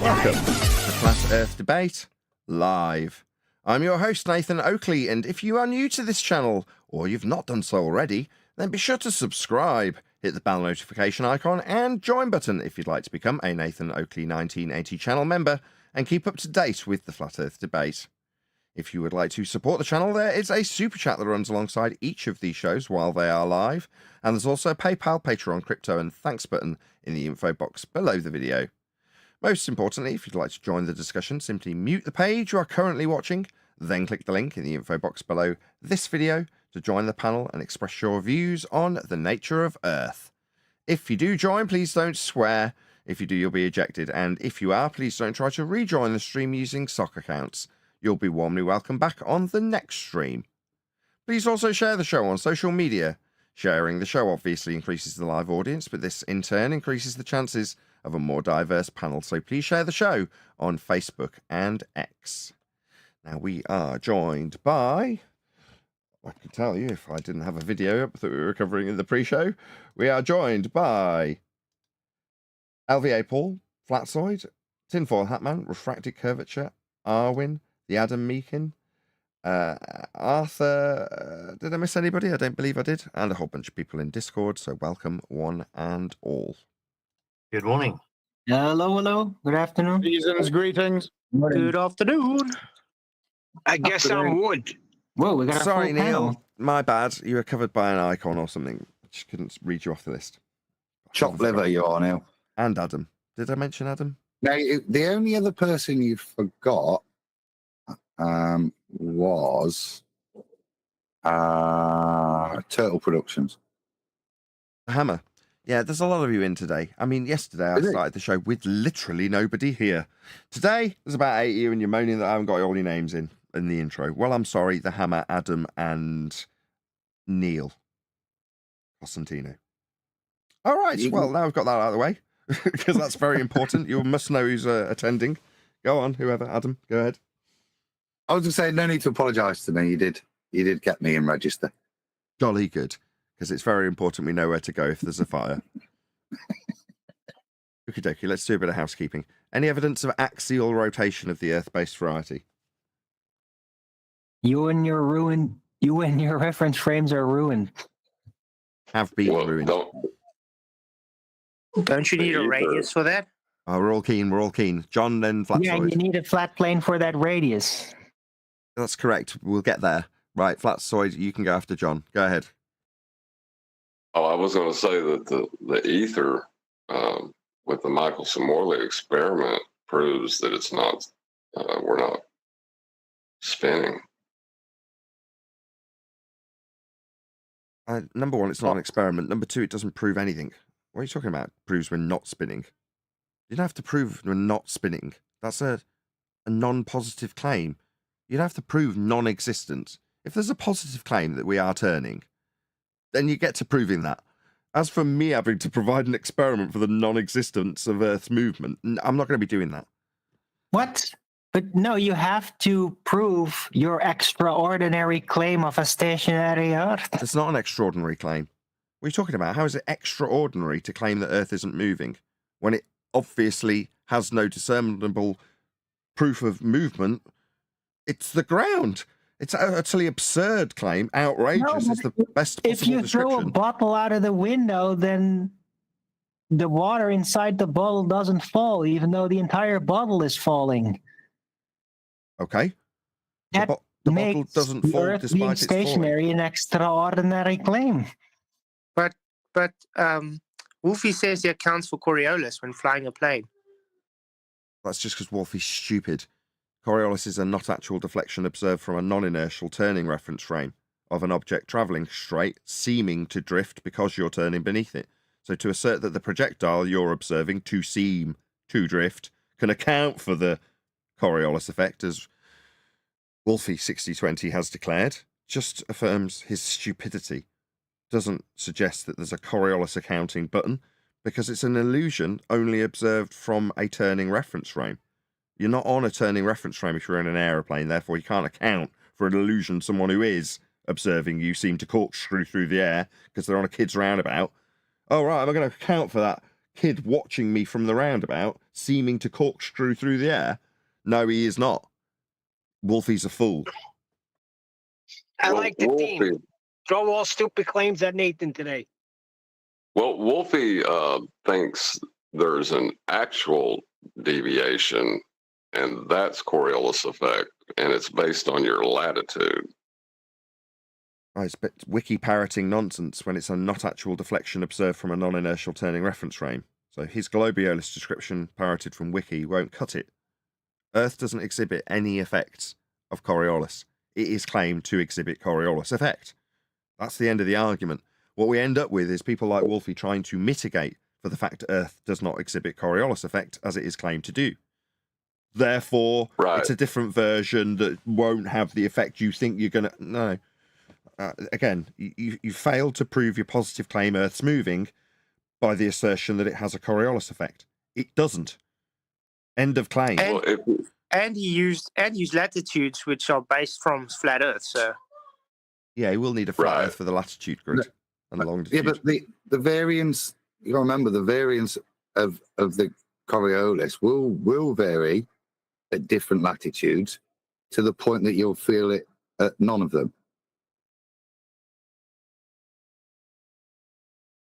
Welcome to Flat Earth Debate Live. I'm your host, Nathan Oakley, and if you are new to this channel, or you've not done so already, then be sure to subscribe, hit the bell notification icon, and join button if you'd like to become a Nathan Oakley 1980 channel member and keep up to date with the Flat Earth Debate. If you would like to support the channel, there is a super chat that runs alongside each of these shows while they are live, and there's also a PayPal, Patreon, crypto, and thanks button in the info box below the video. Most importantly, if you'd like to join the discussion, simply mute the page you are currently watching, then click the link in the info box below this video to join the panel and express your views on the nature of Earth. If you do join, please don't swear. If you do, you'll be ejected, and if you are, please don't try to rejoin the stream using sock accounts. You'll be warmly welcomed back on the next stream. Please also share the show on social media. Sharing the show obviously increases the live audience, but this in turn increases the chances of a more diverse panel, so please share the show on Facebook and X. Now we are joined by, I can tell you if I didn't have a video up that we were covering in the pre-show, we are joined by LVA Paul, Flatsoid, Tinfoil Hatman, Refracted Curvature, Arwin, the Adam Meakin, Arthur, did I miss anybody? I don't believe I did, and a whole bunch of people in Discord, so welcome one and all. Good morning. Hello, hello. Good afternoon. Season's greetings. Good afternoon. I guess I'm wood. Whoa, we got a Sorry, full Neil. panel. My bad. You were covered by an icon or something. Just couldn't read you off the list. Chopped liver you are now. And Adam. Did I mention Adam? Now, the only other person you forgot was Turtle Productions. Hammer. Yeah, there's a lot of you in today. I mean, yesterday I started the show with literally nobody here. Today, there's about 8 of you, and you're moaning that I haven't got all your names in the intro. Well, I'm sorry, the Hammer, Adam, and Neil Cosentino. All right, well, now I've got that out of the way, because that's very important. You must know who's attending. Go on, whoever. Adam, go ahead. I was going to say, no need to apologise to me. You did get me in register. Jolly good. Because it's very important we know where to go if there's a fire. Okie dokie, let's do a bit of housekeeping. Any evidence of axial rotation of the Earth-based variety? You and your reference frames are ruined. Have been ruined. Don't you need a radius for that? Oh, we're all keen. John, then Flatsoid. Yeah, you need a flat plane for that radius. That's correct. We'll get there. Right, Flatsoid, you can go after John. Go ahead. Oh, I was going to say that the ether with the Michelson-Morley experiment proves that it's not, we're not spinning. Number one, it's not an experiment. Number two, it doesn't prove anything. What are you talking about? Proves we're not spinning. You don't have to prove we're not spinning. That's a non-positive claim. You don't have to prove non-existence. If there's a positive claim that we are turning, then you get to proving that. As for me having to provide an experiment for the non-existence of Earth's movement, I'm not going to be doing that. What? But no, you have to prove your extraordinary claim of a stationary Earth. It's not an extraordinary claim. What are you talking about? How is it extraordinary to claim that Earth isn't moving when it obviously has no discernible proof of movement? It's the ground. It's an utterly absurd claim. Outrageous is the best possible If you description. throw a bottle out of the window, then the water inside the bottle doesn't fall, even though the entire bottle is falling. Okay. That the makes bottle doesn't the fall Earth despite being its falling. stationary an extraordinary claim. But Wolfie says he accounts for Coriolis when flying a plane. That's just because Wolfie's stupid. Coriolis is a not actual deflection observed from a non-inertial turning reference frame of an object travelling straight, seeming to drift because you're turning beneath it. So to assert that the projectile you're observing to seem to drift can account for the Coriolis effect, as Wolfie 6020 has declared, just affirms his stupidity. Doesn't suggest that there's a Coriolis accounting button, because it's an illusion only observed from a turning reference frame. You're not on a turning reference frame if you're in an aeroplane, therefore you can't account for an illusion someone who is observing you seem to corkscrew through the air because they're on a kid's roundabout. Oh, right, am I going to account for that kid watching me from the roundabout, seeming to corkscrew through the air? No, he is not. Wolfie's a fool. I Well, like the Wolfie, theme. Throw all stupid claims at Nathan today. Well, Wolfie thinks there's an actual deviation, and that's Coriolis effect, and it's based on your latitude. It's but wiki parroting nonsense when it's a not actual deflection observed from a non-inertial turning reference frame. So his globuolus description parroted from wiki won't cut it. Earth doesn't exhibit any effects of Coriolis. It is claimed to exhibit Coriolis effect. That's the end of the argument. What we end up with is people like Wolfie trying to mitigate for the fact Earth does not exhibit Coriolis effect as it is claimed to do. Therefore, it's a different version that won't have the effect you think you're going to... No. Again, you failed to prove your positive claim Earth's moving by the assertion that it has a Coriolis effect. It doesn't. End of claim. And he used latitudes which are based from flat Earth. So yeah, he will need a flat Earth for the latitude grid and longitude. Yeah, but the variance, you got to remember, the variance of the Coriolis will vary at different latitudes to the point that you'll feel it at none of them.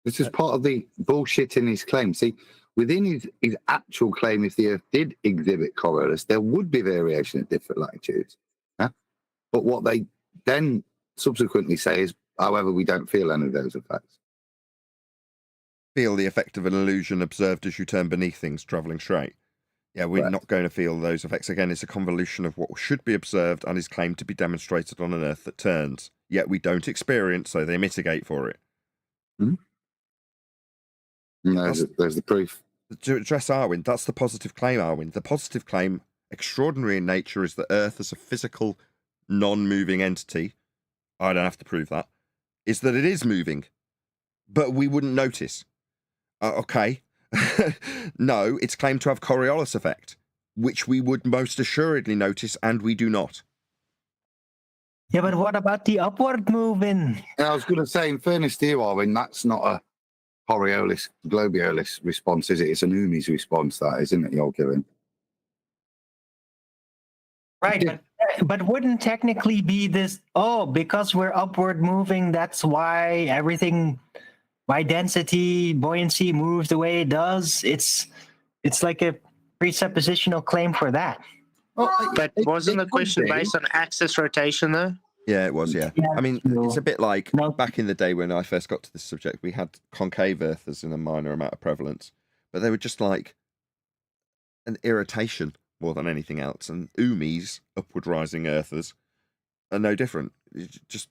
This is part of the bullshit in his claim. See, within his actual claim, if the Earth did exhibit Coriolis, there would be variation at different latitudes. Yeah? But what they then subsequently say is, however, we don't feel any of those effects. Feel the effect of an illusion observed as you turn beneath things travelling straight. Yeah, we're not going to feel those effects. Again, it's a convolution of what should be observed and is claimed to be demonstrated on an Earth that turns. Yet we don't experience, so they mitigate for it. Mm-hmm. No, there's the proof. To address Arwin, that's the positive claim, Arwin. The positive claim, extraordinary in nature, is that Earth as a physical, non-moving entity, I don't have to prove that, is that it is moving, but we wouldn't notice. Okay. No, it's claimed to have Coriolis effect, which we would most assuredly notice, and we do not. Yeah, but what about the upward moving? I was going to say, in fairness to you, Arwin, that's not a Coriolis, globuolus response, is it? It's an Umi's response, that, isn't it, you're giving? Right, but wouldn't technically be this, because we're upward moving, that's why everything, why density, buoyancy moves the way it does? It's like a presuppositional claim for that. But wasn't the question based on axis rotation, though? Yeah, it was, yeah. I mean, it's a bit like back in the day when I first got to this subject, we had concave earthers in a minor amount of prevalence, but they were just like an irritation more than anything else. And Umis, upward rising earthers, are no different. It's just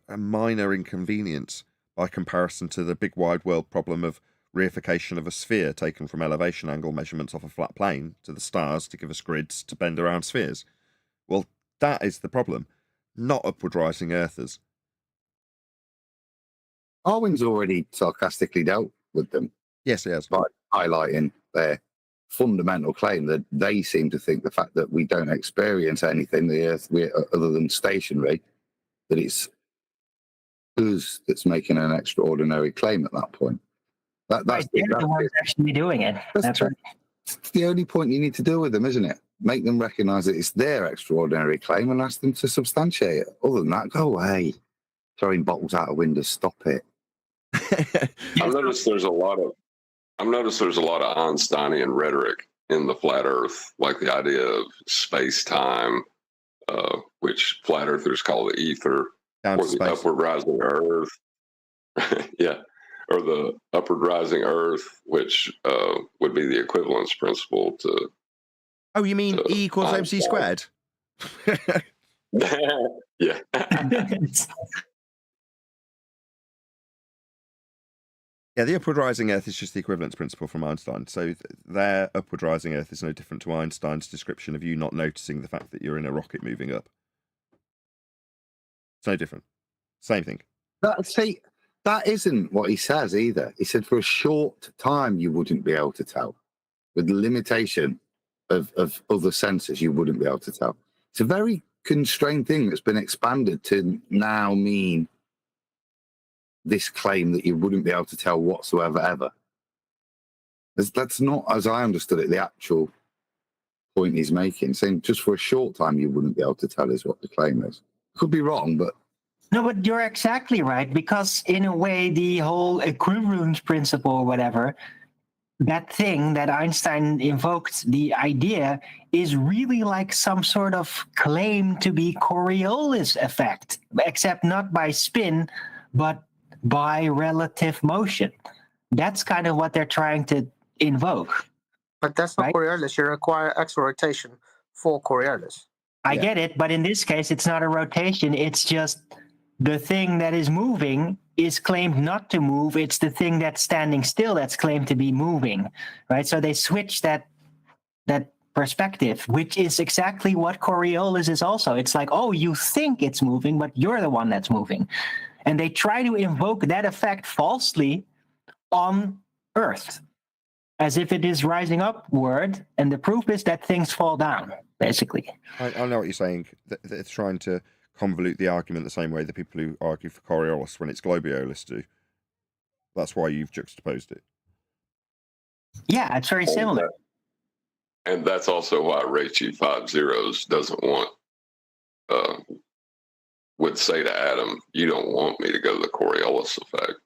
a minor inconvenience by comparison to the big wide world problem of reification of a sphere taken from elevation angle measurements off a flat plane to the stars to give us grids to bend around spheres. Well, that is the problem. Not upward rising earthers. Arwin's already sarcastically dealt with them. Yes, he has. By highlighting their fundamental claim that they seem to think the fact that we don't experience anything, the Earth, other than stationary, that it's us that's making an extraordinary claim at that point. That's they're the ones actually doing it. That's right. It's the only point you need to deal with them, isn't it? Make them recognise that it's their extraordinary claim and ask them to substantiate it. Other than that, go away. Throwing bottles out of windows, stop it. I've noticed there's a lot of Einsteinian rhetoric in the flat Earth, like the idea of space-time, which flat Earthers call the ether, or the upward rising Earth. Yeah, or the upward rising Earth, which would be the equivalence principle to. Oh, you mean E equals MC squared? Yeah. Yeah, the upward rising Earth is just the equivalence principle from Einstein. So their upward rising Earth is no different to Einstein's description of you not noticing the fact that you're in a rocket moving up. It's no different. Same thing. That isn't what he says either. He said for a short time you wouldn't be able to tell. With the limitation of other senses, you wouldn't be able to tell. It's a very constrained thing that's been expanded to now mean this claim that you wouldn't be able to tell whatsoever ever. That's not, as I understood it, the actual point he's making. Saying just for a short time you wouldn't be able to tell is what the claim is. Could be wrong, but No, but you're exactly right, because in a way, the whole equivalence principle or whatever, that thing that Einstein invoked, the idea, is really like some sort of claim to be Coriolis effect, except not by spin, but by relative motion. That's kind of what they're trying to invoke. But that's not Right. Coriolis. You require axial rotation for Coriolis. I Yeah. get it, but in this case, it's not a rotation. It's just the thing that is moving is claimed not to move. It's the thing that's standing still that's claimed to be moving, right? So they switch that perspective, which is exactly what Coriolis is also. It's like, oh, you think it's moving, but you're the one that's moving. And they try to invoke that effect falsely on Earth, as if it is rising upward, and the proof is that things fall down, basically. I know what you're saying. It's trying to convolute the argument the same way the people who argue for Coriolis when it's Globuolus do. That's why you've juxtaposed it. Yeah, it's very similar. And that's also why Ricci 5 zeros doesn't want, would say to Adam, you don't want me to go to the Coriolis effect.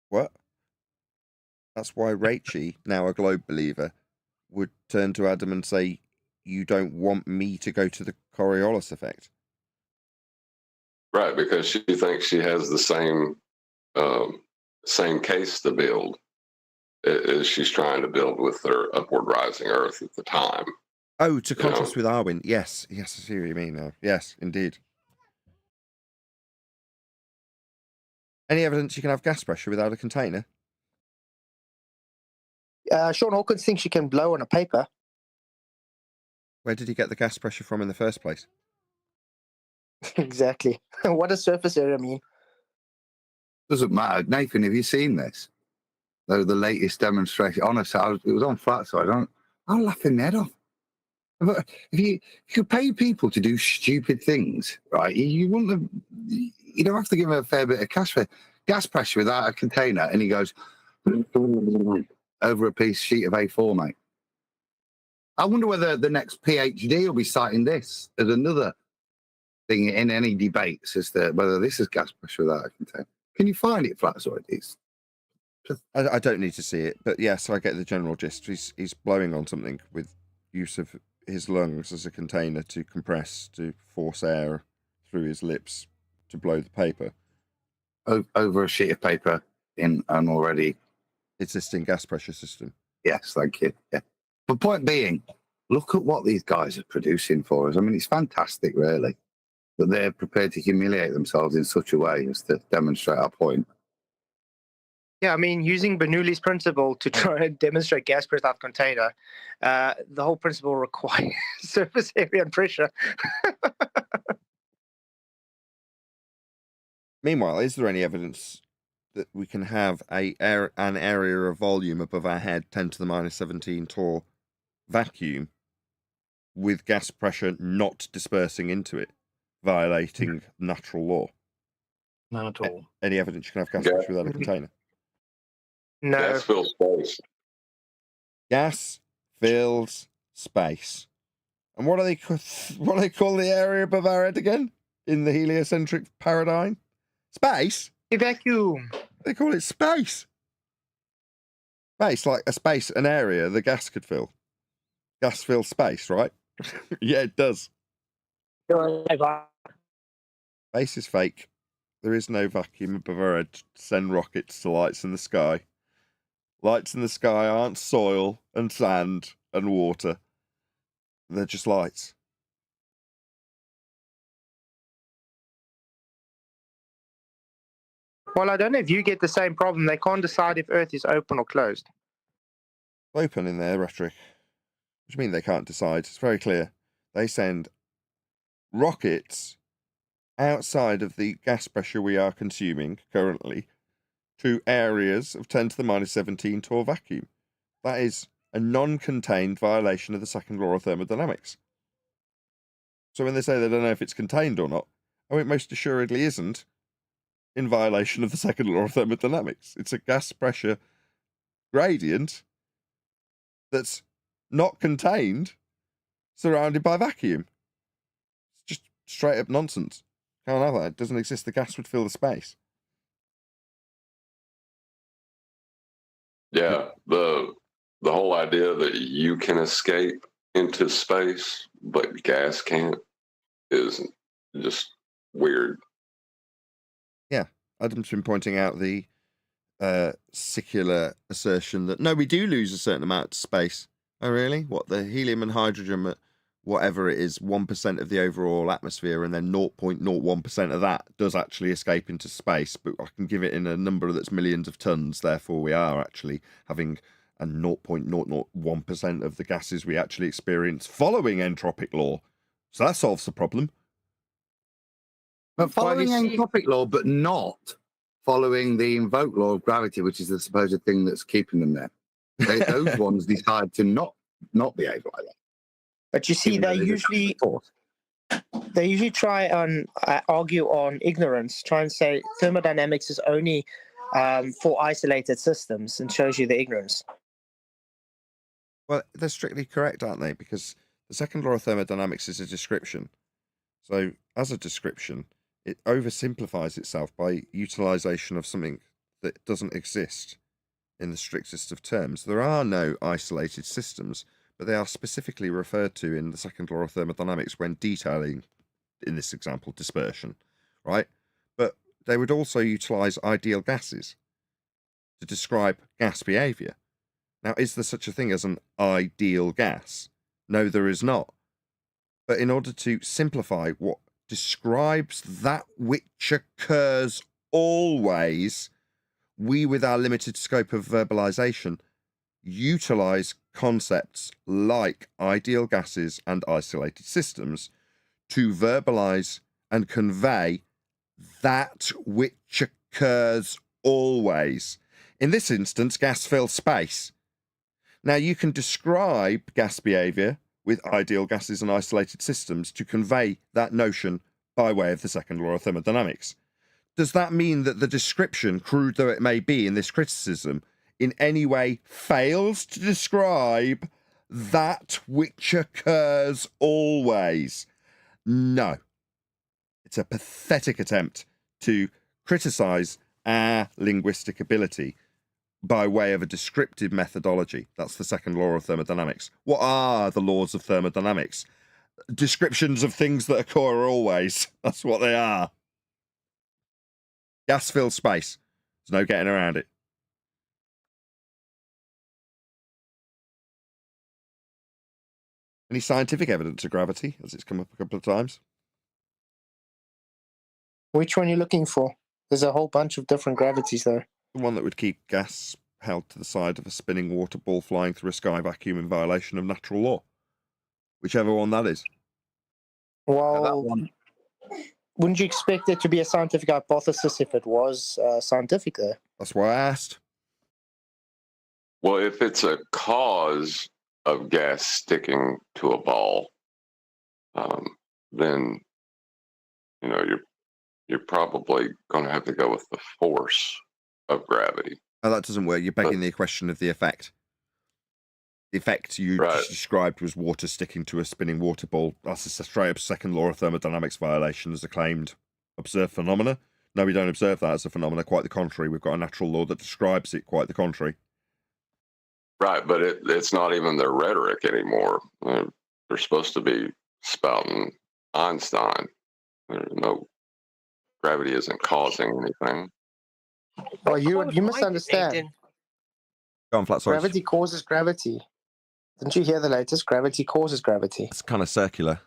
What? That's why Ricci, now a globe believer, would turn to Adam and say, you don't want me to go to the Coriolis effect. Right, because she thinks she has the same case to build as she's trying to build with their upward rising Earth at the time. Oh, to contrast with Arwin. Yes, I see what you mean now. Yes, indeed. Any evidence you can have gas pressure without a container? Sean Hawkins thinks you can blow on a paper. Where did he get the gas pressure from in the first place? Exactly. What does surface area mean? doesn't matter. Nathan, have you seen this? The latest demonstration. Honestly, it was on flat side. I'm laughing my head off. But if you could pay people to do stupid things, right? You wouldn't have. You don't have to give them a fair bit of cash for gas pressure without a container, and he goes over a sheet of A4, mate. I wonder whether the next PhD will be citing this as another thing in any debates as to whether this is gas pressure without a container. Can you find it, Flatsoid? I don't need to see it, but yes, I get the general gist. He's blowing on something with use of his lungs as a container to compress, to force air through his lips to blow the paper. Over a sheet of paper in an already existing gas pressure system. Yes, thank you. Yeah. But point being, look at what these guys are producing for us. I mean, it's fantastic, really, that they're prepared to humiliate themselves in such a way as to demonstrate our point. Yeah, I mean, using Bernoulli's principle to try and demonstrate gas pressure without container, the whole principle requires surface area and pressure. Meanwhile, is there any evidence that we can have an area of volume above our head, 10 to the minus 17 torr vacuum, with gas pressure not dispersing into it, violating natural law? None at all. Any evidence you can have gas pressure without a container? No. Gas fills space. Gas fills space. And what do they call the area above our head again in the heliocentric paradigm? Space. A vacuum. They call it space. Space, like a space, an area the gas could fill. Gas fills space, right? Yeah, it does. Space is fake. There is no vacuum above our head to send rockets to lights in the sky. Lights in the sky aren't soil and sand and water. They're just lights. Well, I don't know if you get the same problem. They can't decide if Earth is open or closed. Open in their rhetoric. What do you mean they can't decide? It's very clear. They send rockets outside of the gas pressure we are consuming currently to areas of 10 to the minus 17 torr vacuum. That is a non-contained violation of the second law of thermodynamics. So when they say they don't know if it's contained or not, oh, it most assuredly isn't in violation of the second law of thermodynamics. It's a gas pressure gradient that's not contained, surrounded by vacuum. It's just straight up nonsense. Can't have that. It doesn't exist. The gas would fill the space. Yeah, the whole idea that you can escape into space, but gas can't, is just weird. Adam's been pointing out the secular assertion that no, we do lose a certain amount of space. Oh, really? What, the helium and hydrogen, whatever it is, 1% of the overall atmosphere, and then 0.01% of that does actually escape into space. But I can give it in a number that's millions of tons. Therefore, we are actually having a 0.001% of the gases we actually experience following entropic law. So that solves the problem. But following Well, you see- entropic law, but not following the invoked law of gravity, which is the supposed thing that's keeping them there. Those ones decide to not behave like that. But you see, even though they they're usually force. try and argue on ignorance, try and say thermodynamics is only for isolated systems, and shows you the ignorance. Well, they're strictly correct, aren't they? Because the second law of thermodynamics is a description. So, as a description, it oversimplifies itself by utilization of something that doesn't exist in the strictest of terms. There are no isolated systems, but they are specifically referred to in the second law of thermodynamics when detailing, in this example, dispersion, right? But they would also utilize ideal gases to describe gas behavior. Now, is there such a thing as an ideal gas? No, there is not. But in order to simplify what describes that which occurs always, we, with our limited scope of verbalization, utilize concepts like ideal gases and isolated systems to verbalize and convey that which occurs always. In this instance, gas fills space. Now, you can describe gas behavior with ideal gases and isolated systems to convey that notion by way of the second law of thermodynamics. Does that mean that the description, crude though it may be in this criticism, in any way fails to describe that which occurs always? No. It's a pathetic attempt to criticize our linguistic ability by way of a descriptive methodology. That's the second law of thermodynamics. What are the laws of thermodynamics? Descriptions of things that occur always. That's what they are. Gas fills space. There's no getting around it. Any scientific evidence of gravity, as it's come up a couple of times? Which one are you looking for? There's a whole bunch of different gravities there. The one that would keep gas held to the side of a spinning water ball flying through a sky vacuum in violation of natural law. Whichever one that is. Well, that one. Wouldn't you expect it to be a scientific hypothesis if it was scientific there? That's why I asked. Well, if it's a cause of gas sticking to a ball, then you're probably going to have to go with the force of gravity. Oh, that doesn't work. You're begging the question of the effect. The effect you just described was water sticking to a spinning water ball. That's a straight up second law of thermodynamics violation as a claimed observed phenomena. No, we don't observe that as a phenomena. Quite the contrary. We've got a natural law that describes it. Quite the contrary. Right, but it's not even their rhetoric anymore. They're supposed to be spouting Einstein. There's no, gravity isn't causing anything. Well, you misunderstand. Nathan. Go on, flat sides. Gravity causes gravity. Didn't you hear the latest? Gravity causes gravity. It's kind of circular.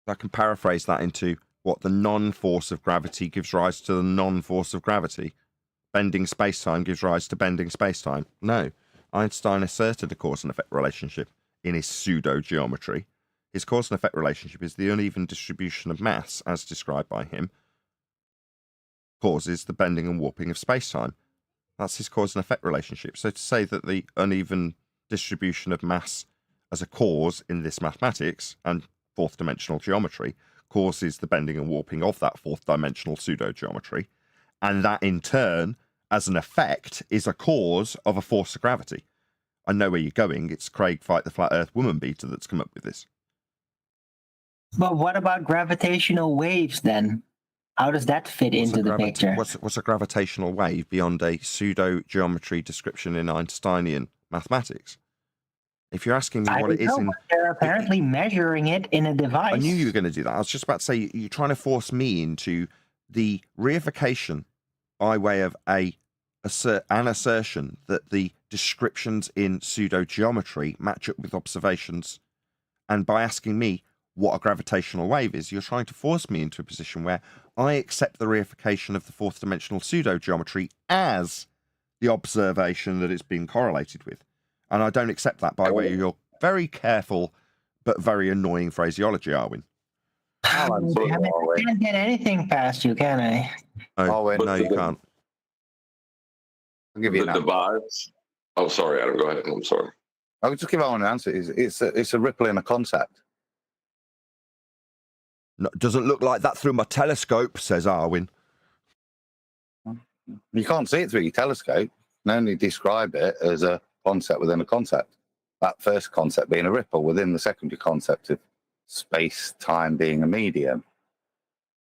I can paraphrase that into what the non-force of gravity gives rise to the non-force of gravity. Bending space-time gives rise to bending space-time. No. Einstein asserted a cause and effect relationship in his pseudo-geometry. His cause and effect relationship is the uneven distribution of mass, as described by him, causes the bending and warping of space-time. That's his cause and effect relationship. So to say that the uneven distribution of mass as a cause in this mathematics and fourth dimensional geometry causes the bending and warping of that fourth dimensional pseudo-geometry, And that in turn, as an effect, is a cause of a force of gravity. I know where you're going. It's Craig Fight the Flat Earth Woman Beater that's come up with this. But what about gravitational waves then? How does that fit into the picture? What's a gravitational wave beyond a pseudo-geometry description in Einsteinian mathematics? If you're asking me what it is in... They're apparently measuring it in a device. I knew you were going to do that. I was just about to say, you're trying to force me into the reification by way of an assertion that the descriptions in pseudo-geometry match up with observations. And by asking me what a gravitational wave is, you're trying to force me into a position where I accept the reification of the fourth dimensional pseudo-geometry as the observation that it's been correlated with. And I don't accept that by way of your very careful but very annoying phraseology, Arwin. I can't get anything past you, can I? Oh, no, you can't. I'll give you The an answer. device. Oh, sorry, Adam. Go ahead. I'm sorry. I'll just give Owen an answer. It's a ripple in a concept. No, doesn't look like that through my telescope, says Arwin. You can't see it through your telescope. You can only describe it as a concept within a concept. That first concept being a ripple within the secondary concept of space-time being a medium.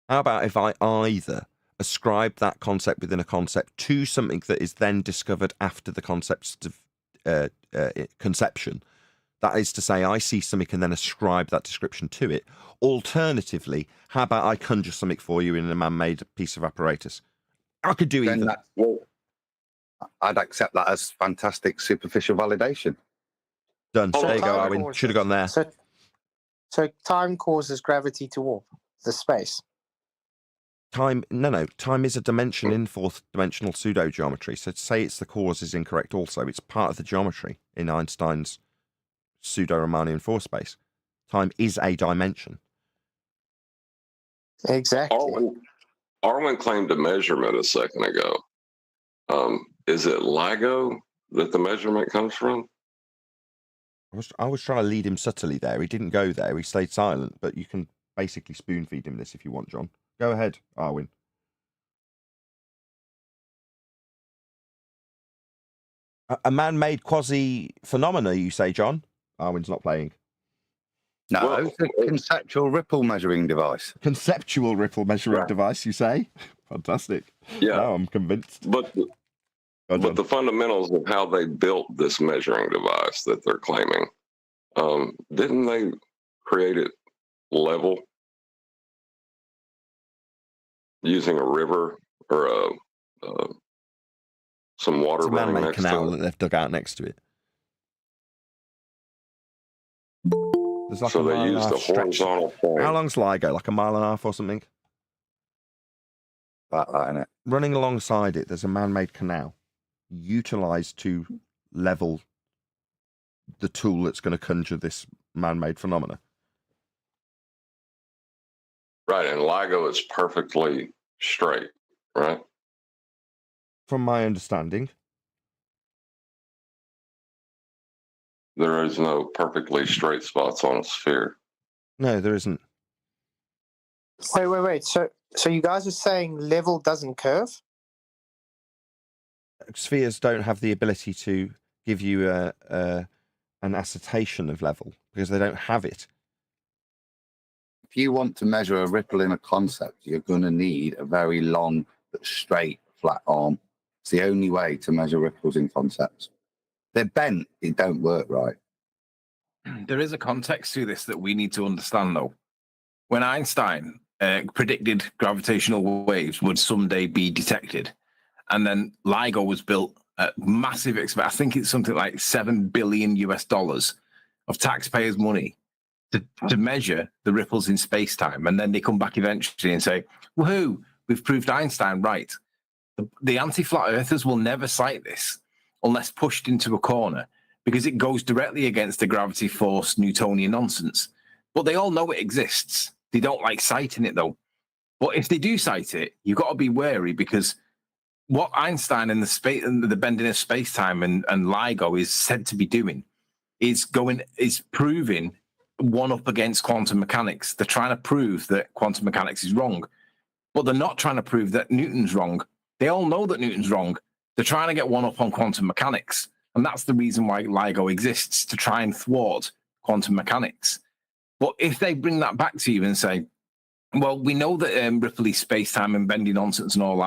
How about if I either ascribe that concept within a concept to something that is then discovered after the concept's conception? That is to say, I see something and then ascribe that description to it. Alternatively, how about I conjure something for you in a man-made piece of apparatus? I could do either. I'd accept that as fantastic superficial validation. Done. So There you go, time Arwin. causes- Should have gone there. So time causes gravity to warp the space. Time, no. Time is a dimension in fourth dimensional pseudo-geometry. So to say it's the cause is incorrect also. It's part of the geometry in Einstein's pseudo-Riemannian force space. Time is a dimension. Exactly. Arwin claimed a measurement a second ago. Is it LIGO that the measurement comes from? I was trying to lead him subtly there. He didn't go there. He stayed silent. But you can basically spoon feed him this if you want, John. Go ahead, Arwin. A man-made quasi-phenomena, you say, John? Arwin's not playing. No, Well, it's a conceptual ripple measuring device. Conceptual ripple measuring device, you say? Fantastic. Yeah. Now I'm convinced. But the fundamentals of how they built this measuring device that they're claiming, didn't they create it level using a river or some water It's a running man-made next canal to that it? they've dug out next to it. There's like So a they mile and a used half the stretch. horizontal point. How long's LIGO? Like a mile and a half or something? That innit? Running alongside it, there's a man-made canal utilised to level the tool that's going to conjure this man-made phenomena. Right, and LIGO is perfectly straight, right? From my understanding, There is no perfectly straight spots on a sphere. no, there isn't. Wait. So you guys are saying level doesn't curve? Spheres don't have the ability to give you an assertion of level because they don't have it. If you want to measure a ripple in a concept, you're going to need a very long but straight flat arm. It's the only way to measure ripples in concepts. They're bent, it don't work right. There is a context to this that we need to understand, though. When Einstein predicted gravitational waves would someday be detected, and then LIGO was built at massive expense. I think it's something like $7 billion of taxpayers' money to measure the ripples in space-time. And then they come back eventually and say, woohoo, we've proved Einstein right. The anti-flat earthers will never cite this unless pushed into a corner because it goes directly against the gravity force Newtonian nonsense. But they all know it exists. They don't like citing it, though. But if they do cite it, you've got to be wary because what Einstein and the bending of space-time and LIGO is said to be doing is proving one up against quantum mechanics. They're trying to prove that quantum mechanics is wrong. but they're not trying to prove that Newton's wrong. They all know that Newton's wrong. They're trying to get one up on quantum mechanics. And that's the reason why LIGO exists, to try and thwart quantum mechanics. But if they bring that back to you and say, well, we know that Ripley's space-time and bendy nonsense and all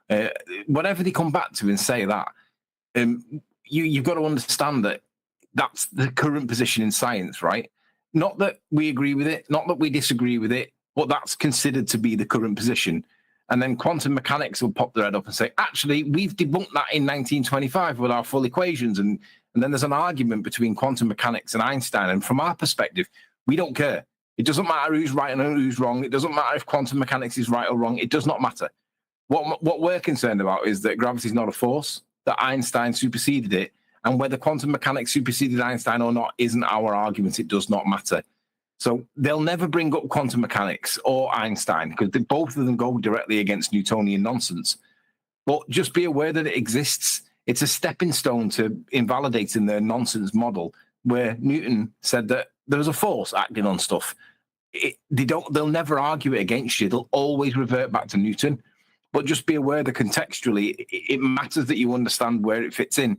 that, whatever they come back to and say that, you've got to understand that that's the current position in science, right? Not that we agree with it, not that we disagree with it, but that's considered to be the current position. And then quantum mechanics will pop their head up and say, actually, we've debunked that in 1925 with our full equations. And then there's an argument between quantum mechanics and Einstein. And from our perspective, we don't care. It doesn't matter who's right and who's wrong. It doesn't matter if quantum mechanics is right or wrong. It does not matter. What we're concerned about is that gravity is not a force, that Einstein superseded it. And whether quantum mechanics superseded Einstein or not isn't our argument. It does not matter. So they'll never bring up quantum mechanics or Einstein because both of them go directly against Newtonian nonsense. But just be aware that it exists. It's a stepping stone to invalidating their nonsense model where Newton said that there was a force acting on stuff. They'll never argue it against you. They'll always revert back to Newton. But just be aware that contextually, it matters that you understand where it fits in.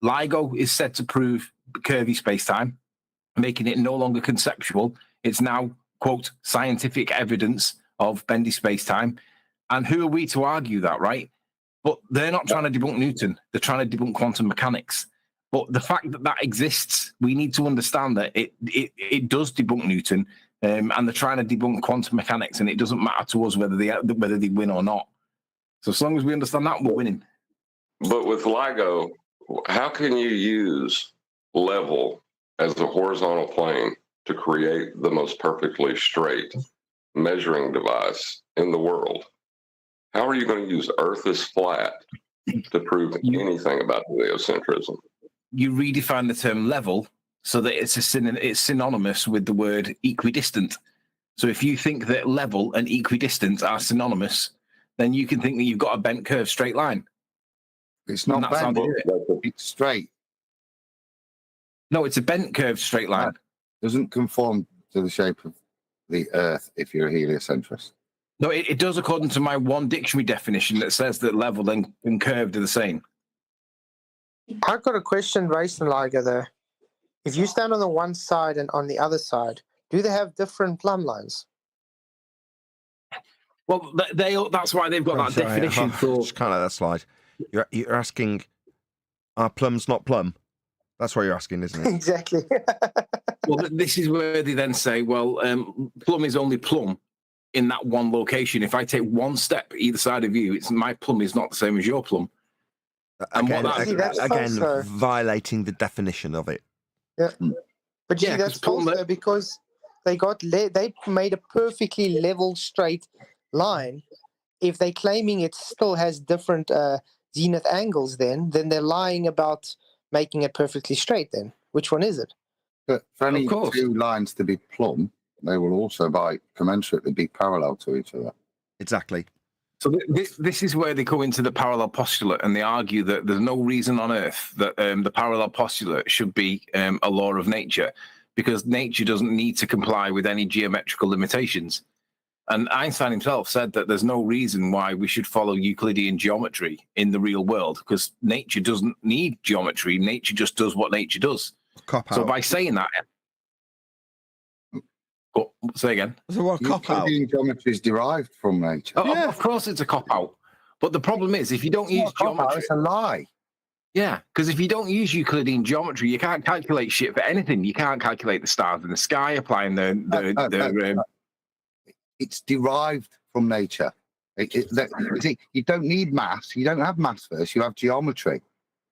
LIGO is said to prove curvy space-time, making it no longer conceptual. It's now, quote, scientific evidence of bendy space-time. And who are we to argue that, right? But they're not trying to debunk Newton. They're trying to debunk quantum mechanics. But the fact that that exists, we need to understand that it does debunk Newton, and they're trying to debunk quantum mechanics, and it doesn't matter to us whether they win or not. So as long as we understand that, we're winning. But with LIGO, how can you use level as a horizontal plane to create the most perfectly straight measuring device in the world? How are you going to use Earth is flat to prove anything about heliocentrism? You redefine the term level so that it's synonymous with the word equidistant. So if you think that level and equidistant are synonymous, then you can think that you've got a bent curve straight line. It's not bent, it's straight. No, it's a bent curved straight line. Doesn't conform to the shape of the Earth if you're a heliocentrist. No, it does according to my one dictionary definition that says that level and curved are the same. I've got a question based on LIGO there. If you stand on the one side and on the other side, do they have different plumb lines? Well, that's why they've got that definition for... Just kind of that slide. You're asking, are plums not plum? That's what you're asking, isn't it? Exactly. Well, this is where they then say, well, plum is only plum in that one location. If I take one step either side of you, my plum is not the same as your plum. And again, violating the definition of it. Yeah, but yeah, that's false though, because they made a perfectly level, straight line. If they're claiming it still has different zenith angles, then they're lying about making it perfectly straight. Then which one is it? But for any two lines to be plumb, they will also, by commensurately, be parallel to each other. Exactly. So this is where they go into the parallel postulate, and they argue that there's no reason on Earth that the parallel postulate should be a law of nature, because nature doesn't need to comply with any geometrical limitations. And Einstein himself said that there's no reason why we should follow Euclidean geometry in the real world, because nature doesn't need geometry. Nature just does what nature does. So by saying that... say again. So what cop-out? Euclidean geometry is derived from nature. Yeah, of course it's a cop-out. But the problem is, if you don't use geometry... It's a lie. Yeah, because if you don't use Euclidean geometry, you can't calculate shit for anything. You can't calculate the stars in the sky, applying It's derived from nature. You don't need maths. You don't have maths first. You have geometry.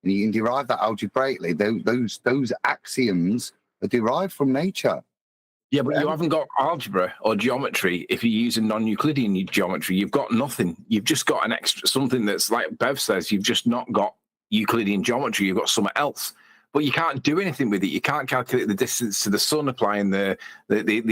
And you can derive that algebraically. Those axioms are derived from nature. Yeah, but you haven't got algebra or geometry. If you use a non-Euclidean geometry, you've got nothing. You've just got an extra something that's like Bev says. You've just not got Euclidean geometry. You've got something else, but you can't do anything with it. You can't calculate the distance to the sun applying the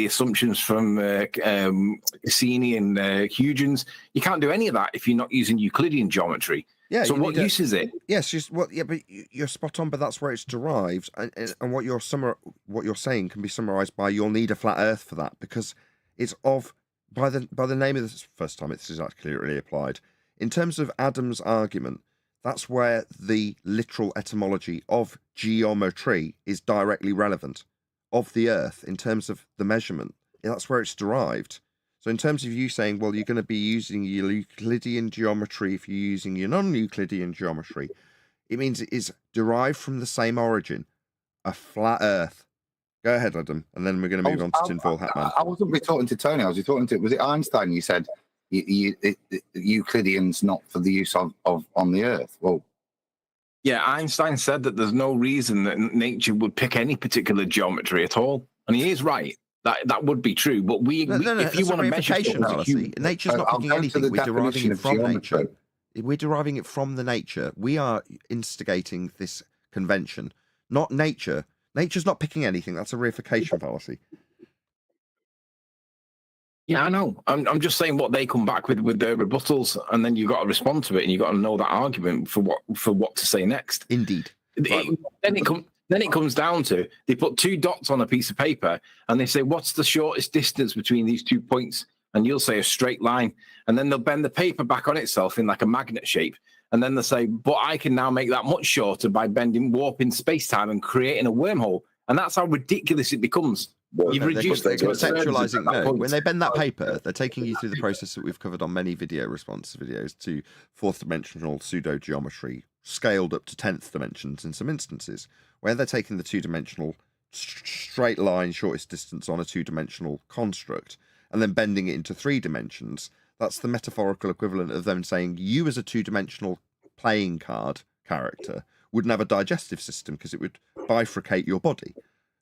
assumptions from Cassini and Huygens. You can't do any of that if you're not using Euclidean geometry. Yeah. So what use is it? Yes. But you're spot on. But that's where it's derived, and what you're saying can be summarized by you'll need a flat Earth for that, because it's of by the name of this first time, this is actually really applied. In terms of Adam's argument, that's where the literal etymology of geometry is directly relevant of the Earth in terms of the measurement. That's where it's derived. So in terms of you saying, well, you're going to be using your Euclidean geometry if you're using your non-Euclidean geometry, it means it is derived from the same origin, a flat Earth. Go ahead, Adam, and then we're going to move on to Tinfoil Hatman. I wasn't really talking to Tony. I was talking to, was it Einstein? You said Euclidean's not for the use of on the Earth. Well, yeah, Einstein said that there's no reason that nature would pick any particular geometry at all, and he is right. That would be true, but if you want to measure fallacy, nature's not picking anything. We're deriving it from nature. We're deriving it from the nature. We are instigating this convention, not nature. Nature's not picking anything. That's a reification fallacy. Yeah, I know. I'm just saying what they come back with their rebuttals, and then you've got to respond to it, and you've got to know that argument for what to say next. Indeed. Then it comes down to, they put two dots on a piece of paper and they say, what's the shortest distance between these 2 points? And you'll say a straight line. And then they'll bend the paper back on itself in like a magnet shape. And then they'll say, but I can now make that much shorter by warping space-time and creating a wormhole. And that's how ridiculous it becomes. You've reduced it to conceptualizing. No, when they bend that paper, they're taking you through the process that we've covered on many video response videos to fourth dimensional pseudo geometry, scaled up to 10th dimensions in some instances, where they're taking the two-dimensional straight line shortest distance on a two-dimensional construct and then bending it into 3 dimensions. That's the metaphorical equivalent of them saying you as a two-dimensional playing card character wouldn't have a digestive system because it would bifurcate your body.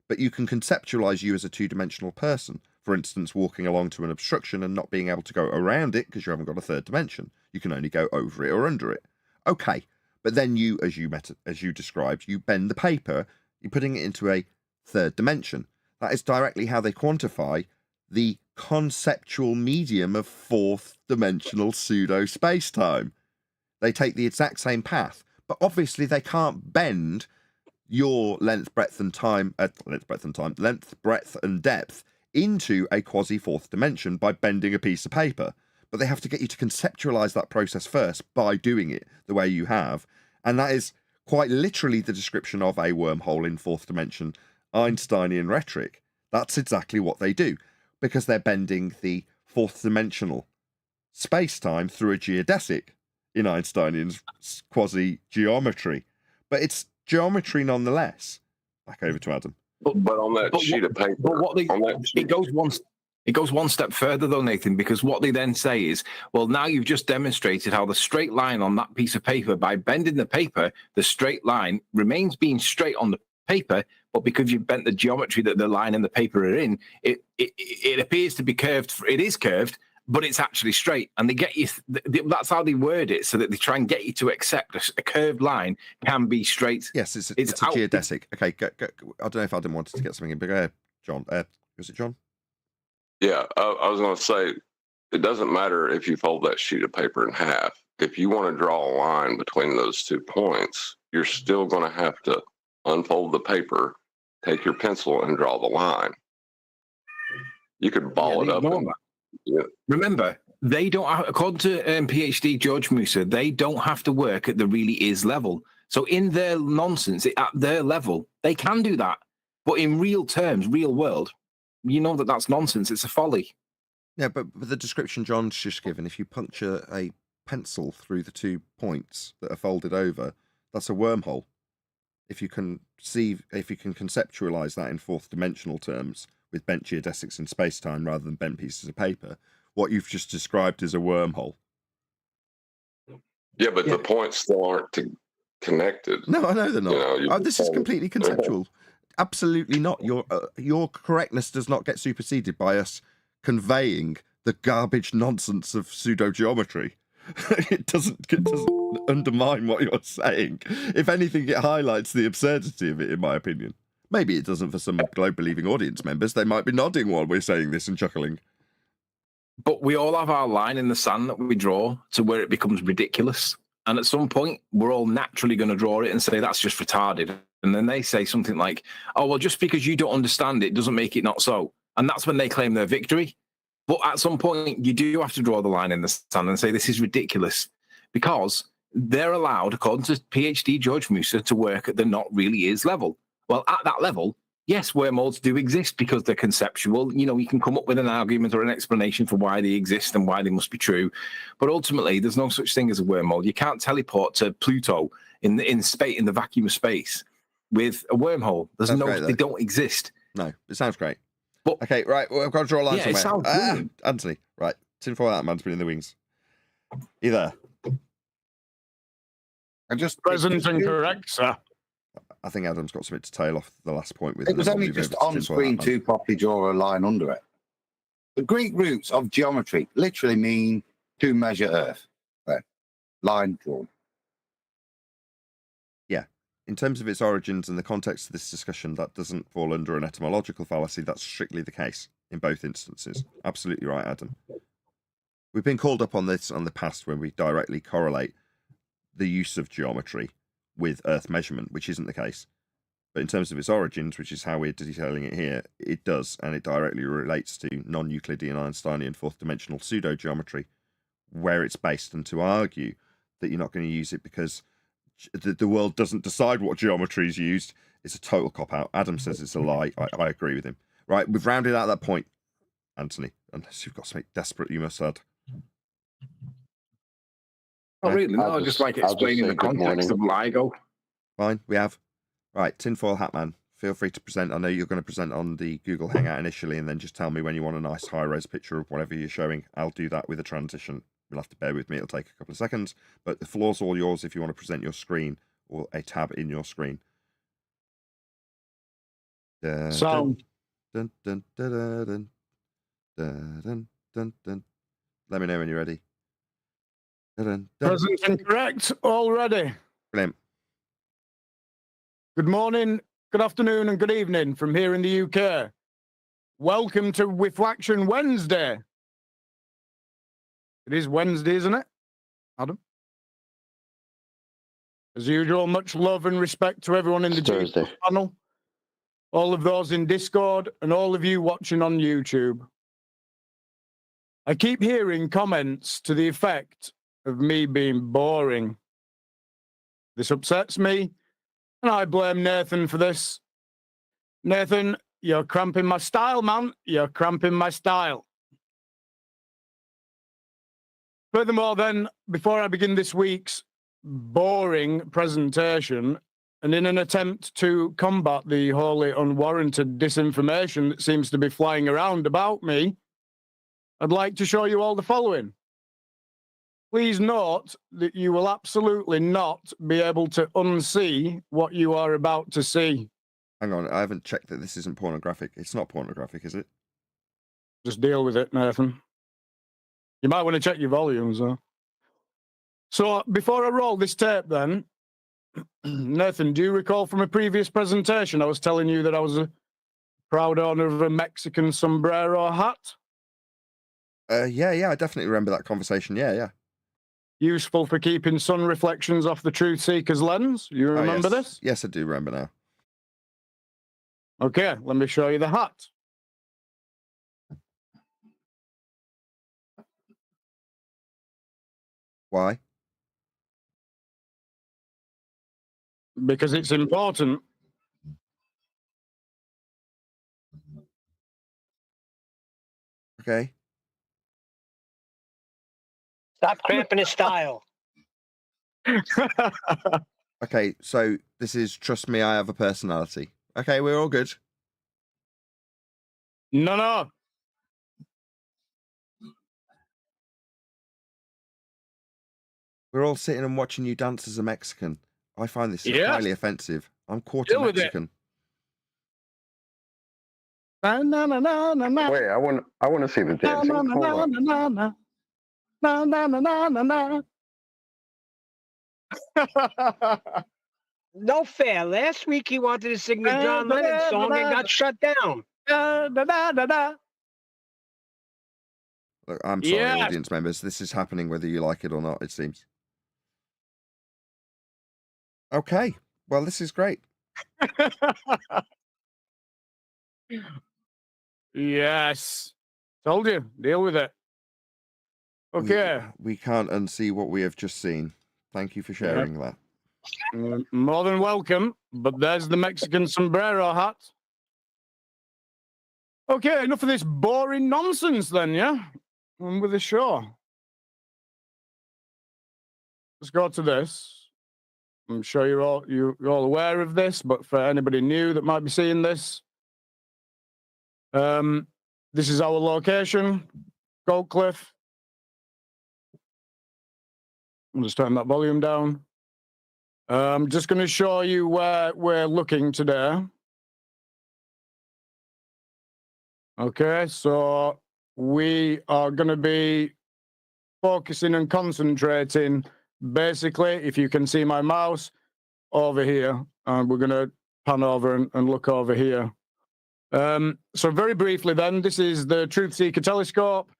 But you can conceptualize you as a two-dimensional person, for instance, walking along to an obstruction and not being able to go around it because you haven't got a third dimension. You can only go over it or under it. Okay, but then you, as you described, you bend the paper, you're putting it into a third dimension. That is directly how they quantify the conceptual medium of fourth dimensional pseudo space-time. They take the exact same path, but obviously they can't bend your length, breadth, and depth into a quasi fourth dimension by bending a piece of paper. But they have to get you to conceptualize that process first by doing it the way you have. And that is quite literally the description of a wormhole in fourth dimension Einsteinian rhetoric. That's exactly what they do, because they're bending the fourth dimensional space-time through a geodesic in Einsteinian quasi geometry. But it's geometry nonetheless. Back over to Adam. But on that sheet of paper, it goes one step further though, Nathan, because what they then say is, well, now you've just demonstrated how the straight line on that piece of paper, by bending the paper, the straight line remains being straight on the paper, but because you've bent the geometry that the line and the paper are in, it appears to be curved. It is curved, but it's actually straight. And they get you, that's how they word it, so that they try and get you to accept a curved line can be straight. Yes, it's a geodesic. Okay, go. I don't know if Adam wanted to get something in, but go ahead, John. Was it John? Yeah, I was going to say, it doesn't matter if you fold that sheet of paper in half. If you want to draw a line between those 2 points, you're still going to have to unfold the paper, take your pencil, and draw the line. You could ball it up. Yeah. Remember, they don't, according to PhD George Musa, they don't have to work at the really is level. So in their nonsense, at their level, they can do that. But in real terms, real world, you know that's nonsense. It's a folly. Yeah, but the description John's just given, if you puncture a pencil through the 2 points that are folded over, that's a wormhole. If you can conceptualize that in fourth dimensional terms with bent geodesics in space-time rather than bent pieces of paper, what you've just described is a wormhole. Yeah, but the points still aren't connected. No, I know they're not. This is completely conceptual. Absolutely not. Your correctness does not get superseded by us conveying the garbage nonsense of pseudo geometry. It doesn't undermine what you're saying. If anything, it highlights the absurdity of it, in my opinion. Maybe it doesn't for some globe-believing audience members. They might be nodding while we're saying this and chuckling. But we all have our line in the sand that we draw to where it becomes ridiculous. And at some point, we're all naturally going to draw it and say, that's just retarded. And then they say something like, oh, well, just because you don't understand it doesn't make it not so. And that's when they claim their victory. But at some point, you do have to draw the line in the sand and say this is ridiculous, because they're allowed, according to PhD George Musa, to work at the not really is level. Well, at that level, yes, wormholes do exist because they're conceptual. You know, you can come up with an argument or an explanation for why they exist and why they must be true. But ultimately, there's no such thing as a wormhole. You can't teleport to Pluto in space, in the vacuum of space, with a wormhole. They don't exist. No, it sounds great. But, okay, right. Well, I've got to draw a line yeah, somewhere. Anthony, right. Tinfoil that man's been in the wings. Either. Present and correct, sir. I think Adam's got something to tail off the last point with. It was only just on screen to properly draw a line under it. The Greek roots of geometry literally mean to measure Earth. There. Line drawn. Yeah. In terms of its origins and the context of this discussion, that doesn't fall under an etymological fallacy. That's strictly the case in both instances. Absolutely right, Adam. We've been called up on this on the past when we directly correlate the use of geometry with Earth measurement, which isn't the case. But in terms of its origins, which is how we're detailing it here, it does, and it directly relates to non-Euclidean Einsteinian fourth-dimensional pseudo-geometry, where it's based, and to argue that you're not going to use it because the world doesn't decide what geometry is used, it's a total cop-out. Adam says it's a lie. I agree with him. Right, we've rounded out that point, Anthony, unless you've got something desperate you must add. Oh, really? No, I just like explaining the context of LIGO. Fine, we have. Right, Tinfoil Hatman, feel free to present. I know you're going to present on the Google Hangout initially, and then just tell me when you want a nice high-res picture of whatever you're showing. I'll do that with a transition. You'll have to bear with me. It'll take a couple of seconds. But the floor's all yours if you want to present your screen or a tab in your screen. Sound. Dun, dun, dun, dun, dun, dun, dun, dun, dun. Let me know when you're ready. Present and correct, all ready. Brilliant. Good morning, good afternoon, and good evening from here in the UK. Welcome to Refraction Wednesday. It is Wednesday, isn't it, Adam? As usual, much love and respect to everyone in the Thursday panel, all of those in Discord, and all of you watching on YouTube. I keep hearing comments to the effect of me being boring. This upsets me, and I blame Nathan for this. Nathan, you're cramping my style, man. You're cramping my style. Furthermore, then, before I begin this week's boring presentation, and in an attempt to combat the wholly unwarranted disinformation that seems to be flying around about me, I'd like to show you all the following. Please note that you will absolutely not be able to unsee what you are about to see. Hang on, I haven't checked that this isn't pornographic. It's not pornographic, is it? Just deal with it, Nathan. You might want to check your volumes, though. So, before I roll this tape, then, Nathan, do you recall from a previous presentation I was telling you that I was a proud owner of a Mexican sombrero hat? Yeah, I definitely remember that conversation. Yeah. Useful for keeping sun reflections off the truth seeker's lens. You remember this? Yes, I do remember now. Okay, let me show you the hat. Why? Because it's important. Okay. Stop cramping his style. Okay, so this is trust me, I have a personality. Okay, we're all good. No. We're all sitting and watching you dance as a Mexican. I find this highly offensive. I'm quarter Mexican. Wait, I want to see the dancing. No fair. Last week he wanted to sing the John Lennon song and got shut down. Look, I'm sorry, audience members. This is happening whether you like it or not, it seems. Okay. Well, this is great. Yes. Told you, deal with it. Okay. We can't unsee what we have just seen. Thank you for sharing that. More than welcome. But there's the Mexican sombrero hat. Okay, enough of this boring nonsense then, yeah? On with the show. Let's go to this. I'm sure you're all aware of this, but for anybody new that might be seeing this, this is our location, Goldcliff. I'll just turn that volume down. I'm just going to show you where we're looking today. Okay, so we are going to be focusing and concentrating, basically, if you can see my mouse, over here. And we're going to pan over and look over here. So very briefly then, this is the Truth Seeker telescope.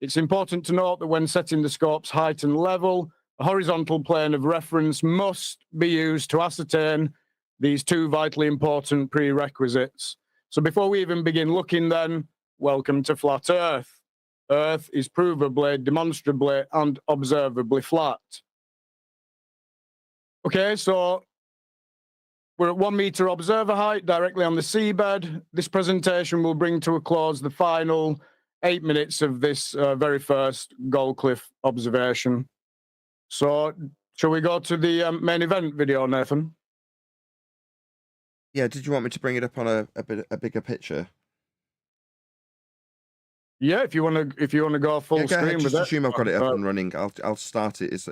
It's important to note that when setting the scope's height and level, a horizontal plane of reference must be used to ascertain these two vitally important prerequisites. So before we even begin looking then, welcome to Flat Earth. Earth is provably, demonstrably, and observably flat. Okay, so we're at 1 meter observer height, directly on the seabed. This presentation will bring to a close the final 8 minutes of this very first Goldcliff observation. So, shall we go to the main event video, Nathan? Yeah, did you want me to bring it up on a bigger picture? Yeah, if you want to go full screen ahead. with Just it. assume I've got it up and running. I'll start it. Is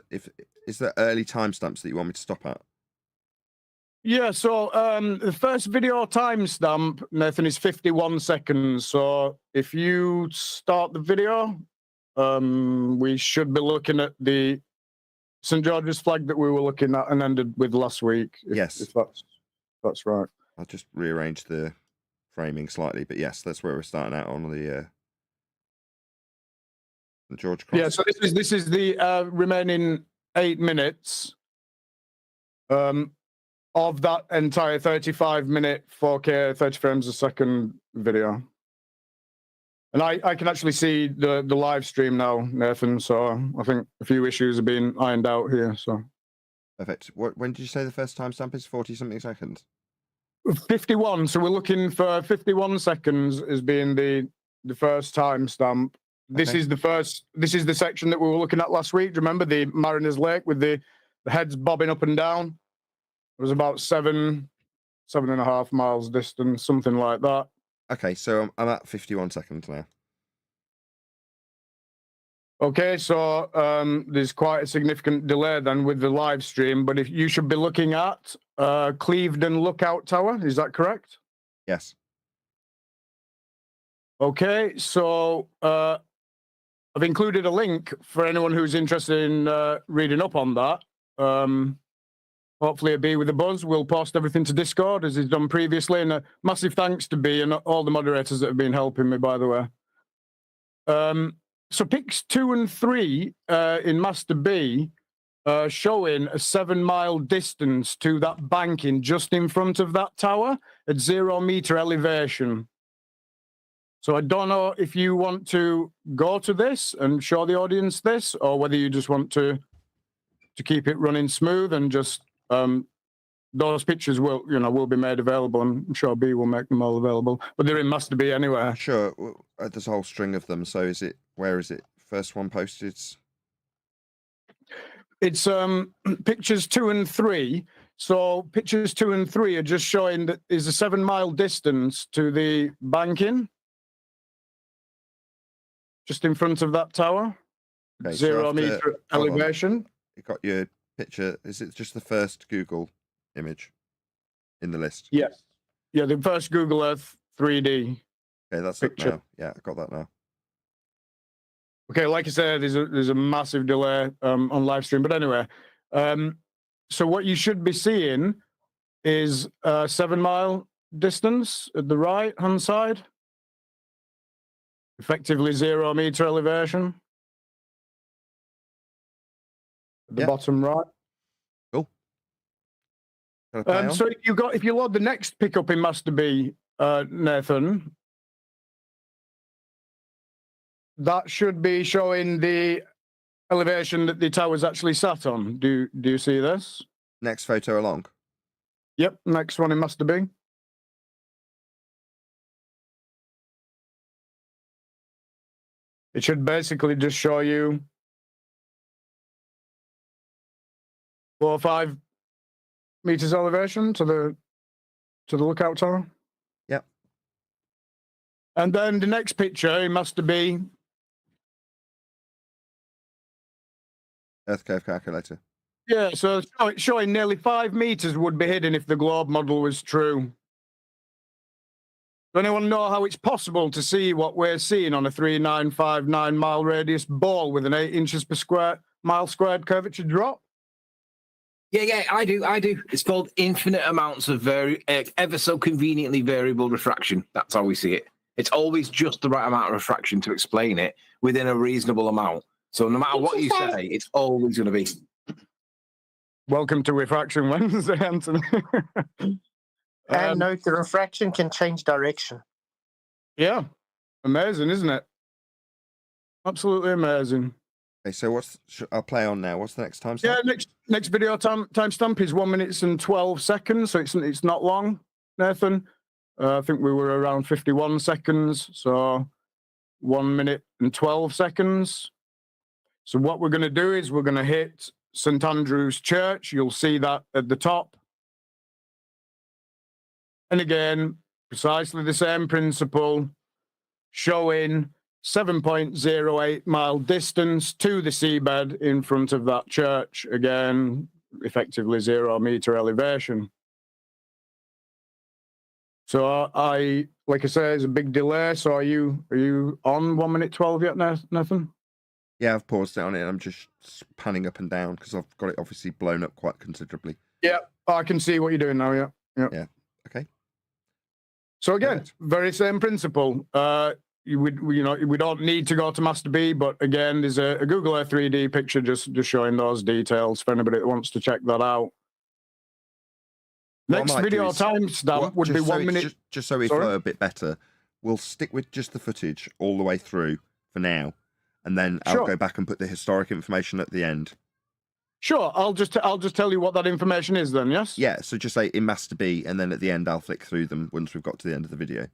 there early timestamps that you want me to stop at? Yeah, so the first video timestamp, Nathan, is 51 seconds. So if you start the video, we should be looking at the St. George's flag that we were looking at and ended with last week. If that's right. I'll just rearrange the framing slightly, but yes, that's where we're starting out on the St. George cross. Yeah, so this is the remaining 8 minutes of that entire 35-minute 4K 30 frames a second video. And I can actually see the live stream now, Nathan, so I think a few issues are being ironed out here. So perfect. When did you say the first timestamp is? 40-something seconds? 51, so we're looking for 51 seconds as being the first timestamp. This is the section that we were looking at last week. Do you remember the Mariners Lake with the heads bobbing up and down? It was about 7.5 miles distance, something like that. Okay, so I'm at 51 seconds now. Okay, so there's quite a significant delay then with the live stream, but if you should be looking at Clevedon Lookout Tower, is that correct? Yes. Okay, so I've included a link for anyone who's interested in reading up on that. Hopefully, B with a buzz. We'll post everything to Discord as he's done previously. And a massive thanks to B and all the moderators that have been helping me, by the way. So pics 2 and 3 in Master B showing a 7-mile distance to that banking just in front of that tower at 0 meter elevation. So I don't know if you want to go to this and show the audience this, or whether you just want to keep it running smooth and just those pictures will be made available. I'm sure B will make them all available, but they're in Master B anyway. Sure. There's a whole string of them. So where is it? First one posted? It's pictures 2 and 3. So pictures 2 and 3 are just showing that there's a 7-mile distance to the banking, just in front of that tower. Okay, 0 meter elevation. You got your picture. Is it just the first Google image in the list? Yes. Yeah, the first Google Earth 3D. Okay, that's picture. Up now. Yeah, I got that now. Okay, like I said, there's a massive delay on live stream, but anyway, so what you should be seeing is a 7-mile distance at the right-hand side, effectively 0 meter elevation. At the bottom right. Cool. So if you load the next pickup in Master B, Nathan. that should be showing the elevation that the tower's actually sat on. Do you see this? Next photo along. Yep, next one it must have been. It should basically just show you 4 or 5 meters elevation to the lookout tower. Yep. And then the next picture, it must be Earth curve calculator. yeah. So it's showing nearly 5 meters would be hidden if the globe model was true. Does anyone know how it's possible to see what we're seeing on a 3959 mile radius ball with an 8 inches per mile squared curvature drop? Yeah, I do. It's called infinite amounts of ever so conveniently variable refraction. That's how we see it. It's always just the right amount of refraction to explain it within a reasonable amount. So no matter what you say, it's always going to be. Welcome to Refraction Wednesday, Anthony. And note the refraction can change direction. Yeah, amazing, isn't it? Absolutely amazing. Okay, so I'll play on now. What's the next time? Yeah, next video timestamp is 1 minute and 12 seconds, so it's not long, Nathan. I think we were around 51 seconds, so 1 minute and 12 seconds. So what we're going to do is we're going to hit St Andrew's Church. You'll see that at the top. And again, precisely the same principle, showing 7.08 mile distance to the seabed in front of that church. Again, effectively 0 meter elevation. So like I say, there's a big delay. So are you on 1 minute 12 yet, Nathan? Yeah, I've paused it on it. I'm just panning up and down because I've got it obviously blown up quite considerably. Yeah, I can see what you're doing now. Yeah. Okay. So again, very same principle. We don't need to go to Master B, but again, there's a Google Earth 3D picture just showing those details for anybody that wants to check that out. Next video timestamp would be 1 minute. Just so we flow a bit better, we'll stick with just the footage all the way through for now, and then I'll go back and put the historic information at the end. Sure, I'll just tell you what that information is then, yes? Yeah, so just say in Master B, and then at the end I'll flick through them once we've got to the end of the video.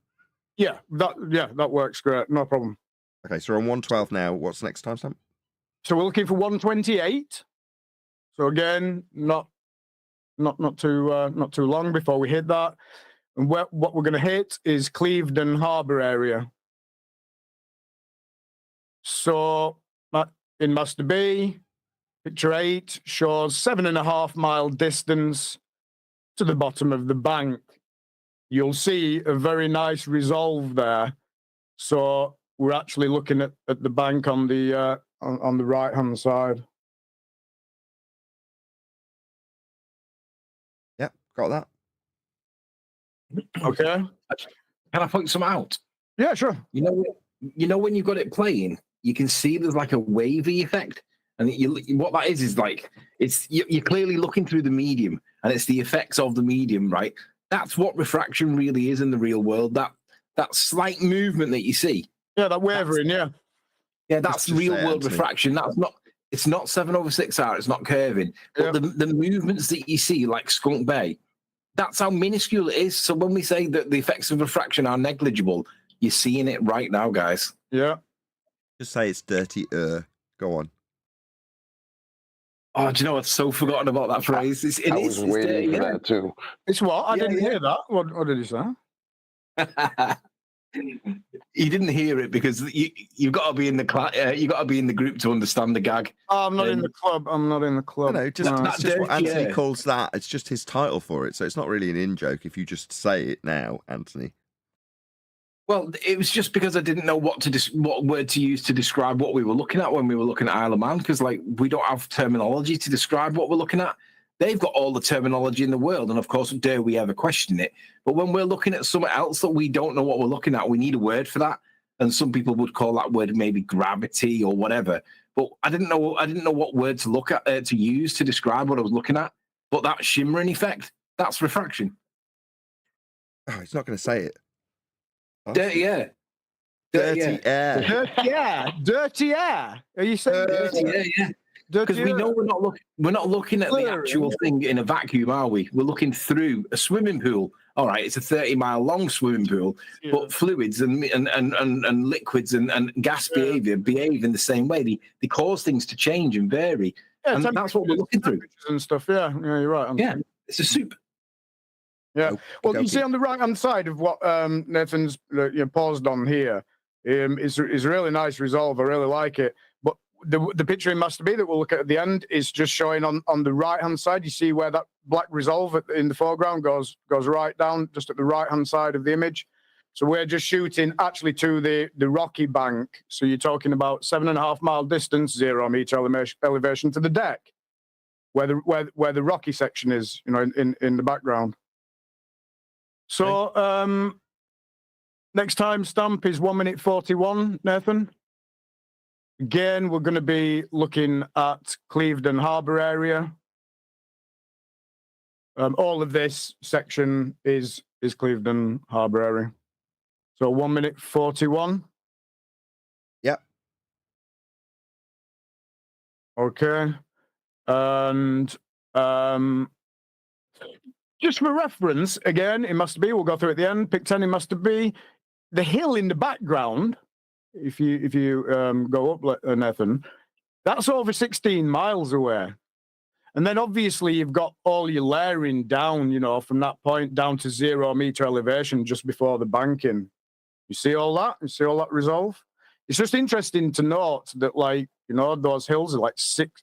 Yeah, that works great, no problem. Okay, so we're on 112 now. What's the next timestamp? So we're looking for 128. So again, not too long before we hit that. And what we're going to hit is Clevedon Harbour area. So in Master B, picture 8 shows 7.5 mile distance to the bottom of the bank. You'll see a very nice resolve there. So we're actually looking at the bank on the right hand side. Yep, got that. Okay. Can I point some out? Yeah, sure. You know when you've got it playing, you can see there's like a wavy effect. And what that is like, you're clearly looking through the medium, and it's the effects of the medium, right? That's what refraction really is in the real world. That slight movement that you see. Yeah, that wavering. Yeah, that's real world refraction. It's not 7/6R. It's not curving. But the movements that you see, like Skunk Bay, that's how minuscule it is. So when we say that the effects of refraction are negligible, you're seeing it right now, guys. Yeah. Just say it's dirty. Go on. Oh, do you know I've so forgotten about that phrase? I was waiting for that too. It's what? I didn't hear that. What did he say? You didn't hear it because you've got to be in the you got to be in the group to understand the gag. Oh, I'm not in the club. I'm not in the club. No, it's just what Anthony calls that. It's just his title for it. So it's not really an in-joke if you just say it now, Anthony. Well, it was just because I didn't know what word to use to describe what we were looking at when we were looking at Isle of Man, because we don't have terminology to describe what we're looking at. They've got all the terminology in the world, and of course, dare we ever question it? But when we're looking at something else that we don't know what we're looking at, we need a word for that. And some people would call that word maybe gravity or whatever. But I didn't know what word to look at to use to describe what I was looking at. But that shimmering effect, that's refraction. Oh, he's not going to say it. Yeah. Dirty air. Dirty air. Are you saying dirty air? Yeah. Because we know we're not looking at the actual thing in a vacuum, are we? We're looking through a swimming pool. All right, it's a 30-mile long swimming pool, but fluids and liquids and gas behave in the same way. They cause things to change and vary, and that's what we're looking through and stuff. Yeah, you're right. Yeah, it's a super. Yeah. Well, you see on the right-hand side of what Nathan's paused on here is a really nice resolve. I really like it. But the picture in Master B that we'll look at the end is just showing on the right-hand side. You see where that black resolve in the foreground goes right down, just at the right-hand side of the image. So we're just shooting actually to the rocky bank. So you're talking about 7.5 mile distance, 0 meter elevation to the deck, where the rocky section is, in the background. So next time stamp is 1 minute 41, Nathan. Again, we're going to be looking at Clevedon Harbour area. All of this section is Clevedon Harbour area. So 1 minute 41. Yep. Okay. And just for reference, again, it must be, we'll go through at the end, pick 10, it must be the hill in the background. If you go up, Nathan, that's over 16 miles away. And then obviously you've got all your layering down, from that point down to 0 meter elevation just before the banking. You see all that? You see all that resolve? It's just interesting to note that, those hills are like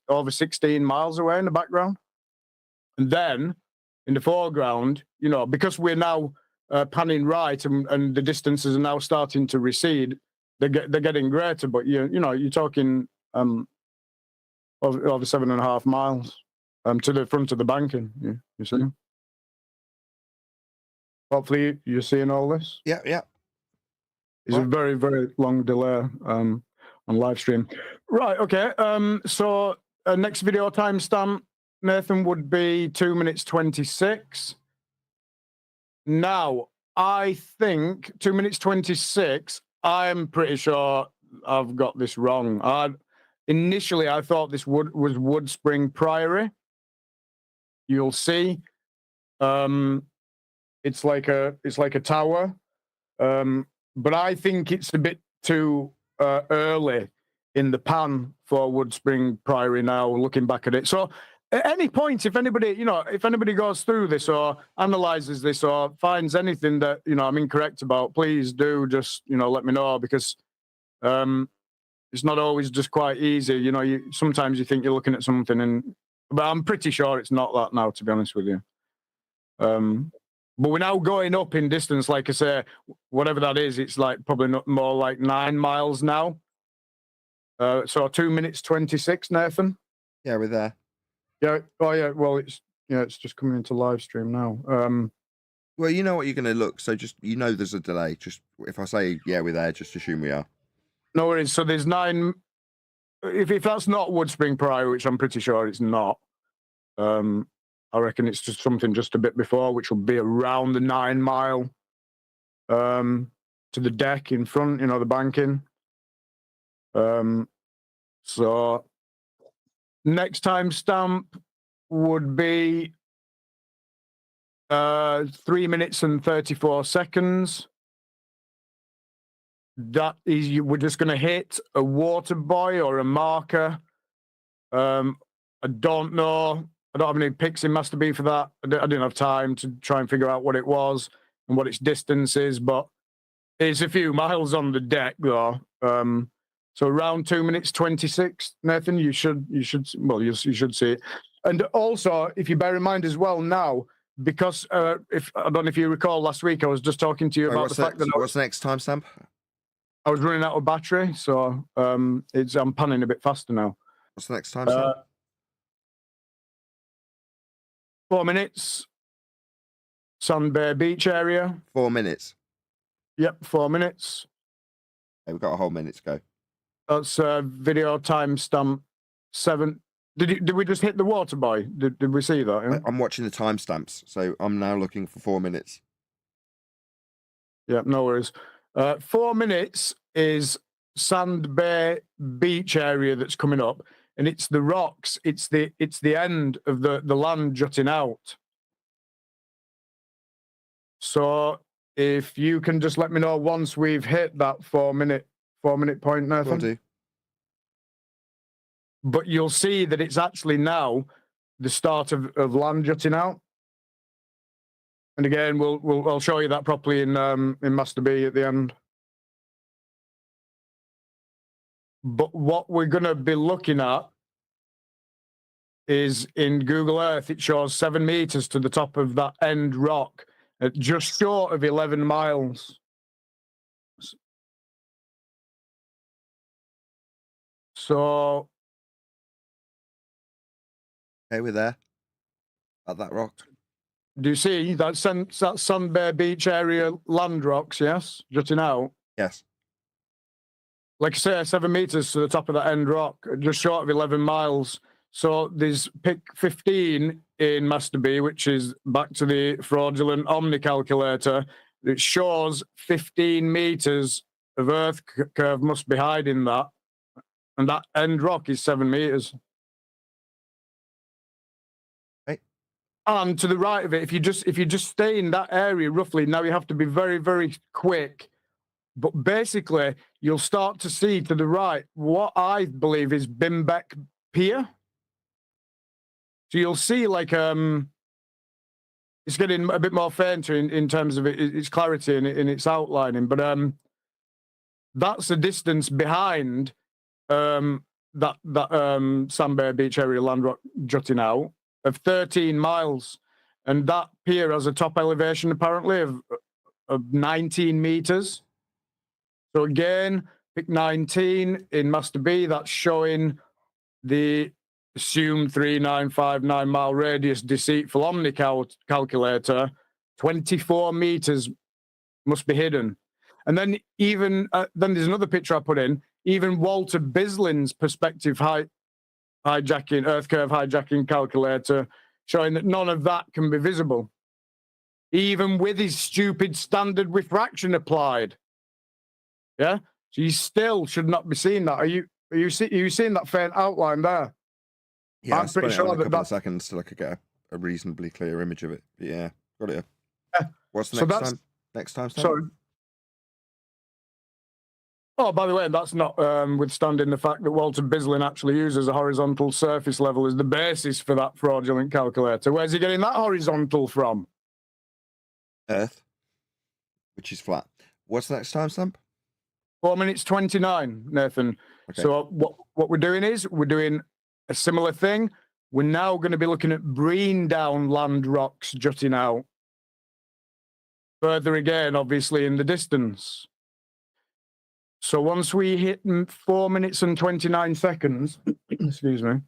over 16 miles away in the background. And then in the foreground, because we're now panning right and the distances are now starting to recede, they're getting greater. But you're talking over 7.5 miles to the front of the banking. You see? Hopefully you're seeing all this. Yeah. It's a very, very long delay on live stream. Right. Okay. So next video timestamp, Nathan, would be 2 minutes 26. Now, I think 2 minutes 26, I'm pretty sure I've got this wrong. Initially, I thought this was Wood Spring Priory. You'll see. It's like a tower. But I think it's a bit too early in the pan for Wood Spring Priory now, looking back at it. So at any point, if anybody goes through this or analyzes this or finds anything that, I'm incorrect about, please do just, let me know, because it's not always just quite easy. Sometimes you think you're looking at something but I'm pretty sure it's not that now, to be honest with you. But we're now going up in distance, like I say, whatever that is, it's like probably not more like 9 miles now. So 2 minutes 26, Nathan. Yeah, we're there. Yeah. Oh, yeah. Well, it's just coming into live stream now. Well, you know what you're going to look. So just, there's a delay. Just if I say, yeah, we're there, just assume we are. No worries. So there's 9. If that's not Wood Spring Priory, which I'm pretty sure it's not, I reckon it's just something just a bit before, which will be around the 9 mile to the deck in front, the banking. So next time stamp would be 3 minutes and 34 seconds. That is, we're just going to hit a water buoy or a marker. I don't know. I don't have any pics in Master B for that. I didn't have time to try and figure out what it was and what its distance is, but it's a few miles on the deck, though. So around 2 minutes 26, Nathan, you should see it. And also, if you bear in mind as well now, because I don't know if you recall last week, I was just talking to you about the fact that what's the next timestamp? I was running out of battery, so I'm panning a bit faster now. What's the next timestamp? 4 minutes. Sand Bay Beach area. 4 minutes. Yep, 4 minutes. Okay, we've got a whole minute to go. That's video timestamp 7. Did we just hit the water buoy? Did we see that? Yeah? I'm watching the timestamps, so I'm now looking for 4 minutes. Yeah, no worries. 4 minutes is Sand Bay beach area that's coming up, and it's the rocks. It's the end of the land jutting out. So if you can just let me know once we've hit that 4 minute point, Nathan. Will do. But you'll see that it's actually now the start of land jutting out. And again, I'll show you that properly in Master B at the end. But what we're going to be looking at is in Google Earth, it shows 7 meters to the top of that end rock at just short of 11 miles. So, Okay, we're there. At that rock. do you see that Sand Bay Beach area land rocks, yes? Jutting out? Yes. Like I say, 7 meters to the top of that end rock, just short of 11 miles. So there's pick 15 in Master B, which is back to the fraudulent Omni calculator. It shows 15 meters of Earth curve must be hiding that. And that end rock is 7 meters. Right. And to the right of it, if you just stay in that area roughly, now you have to be very, very quick. But basically, you'll start to see to the right what I believe is Bimbeck Pier. So you'll see like it's getting a bit more fainter in terms of its clarity and in its outlining, but that's the distance behind that Sand Bay Beach area land rock jutting out of 13 miles, and that pier has a top elevation apparently of 19 meters. So again, pick 19 in Master B. That's showing the assumed 3959 mile radius deceitful Omni calculator. 24 meters must be hidden. And then even then there's another picture I put in. Even Walter Bislin's perspective hijacking Earth curve hijacking calculator showing that none of that can be visible, even with his stupid standard refraction applied. Yeah, so you still should not be seeing that. Are you seeing that faint outline there? Yeah, I'm pretty sure a that couple of seconds till I could get a reasonably clear image of it. But yeah, got it. Yeah. What's the next time? Sorry. Oh, by the way, that's not withstanding the fact that Walter Bislin actually uses a horizontal surface level as the basis for that fraudulent calculator. Where's he getting that horizontal from? Earth, which is flat. What's the next timestamp? 4 minutes 29, Nathan. Okay. So what we're doing is we're doing a similar thing. We're now going to be looking at Breen down land rocks jutting out. Further again, obviously, in the distance. So once we hit 4 minutes and 29 seconds, excuse me,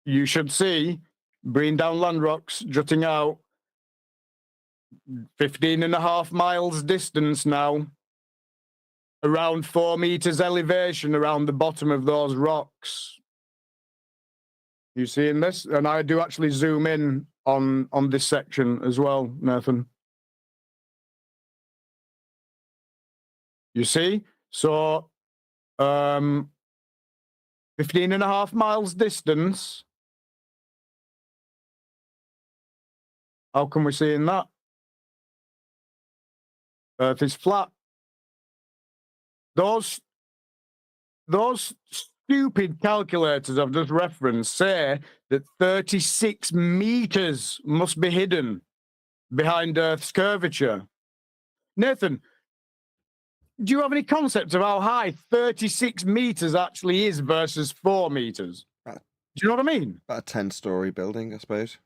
you should see Breen down land rocks jutting out 15.5 miles distance now, around 4 meters elevation around the bottom of those rocks. You seeing this? And I do actually zoom in on this section as well, Nathan. You see? So 15.5 miles distance. How come we're seeing that? Earth is flat. Those stupid calculators I've just referenced say that 36 meters must be hidden behind Earth's curvature. Nathan, do you have any concept of how high 36 meters actually is versus 4 meters? Do you know what I mean? About a 10-story building, I suppose.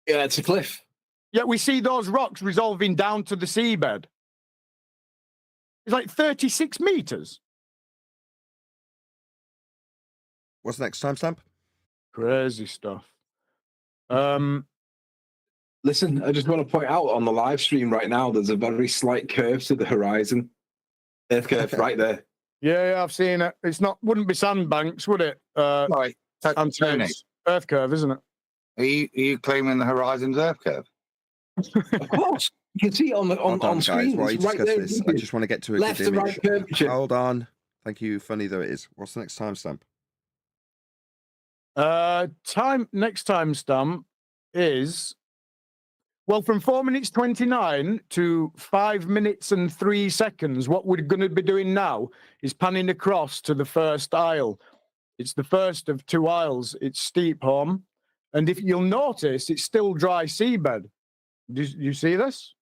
Yeah, it's a cliff. Yet we see those rocks resolving down to the seabed. It's like 36 meters. What's the next timestamp? Crazy stuff. Listen, I just want to point out on the live stream right now, there's a very slight curve to the horizon. Earth curve right there. Yeah, I've seen it. Wouldn't be sandbanks, would it? Right. Tony, Earth curve, isn't it? are you claiming the horizon's Earth curve? Of course. You can see it on the Hold on, screen. guys, while you It's right discuss there. this, I just want to get to a Left good to image. right curvature. Hold on. Thank you, funny though it is. What's the next timestamp? Next timestamp is, well, from 4 minutes 29 to 5 minutes and 3 seconds. What we're going to be doing now is panning across to the first isle. It's the first of 2 isles. It's steep, Holm. And if you'll notice, it's still dry seabed. Do you see this?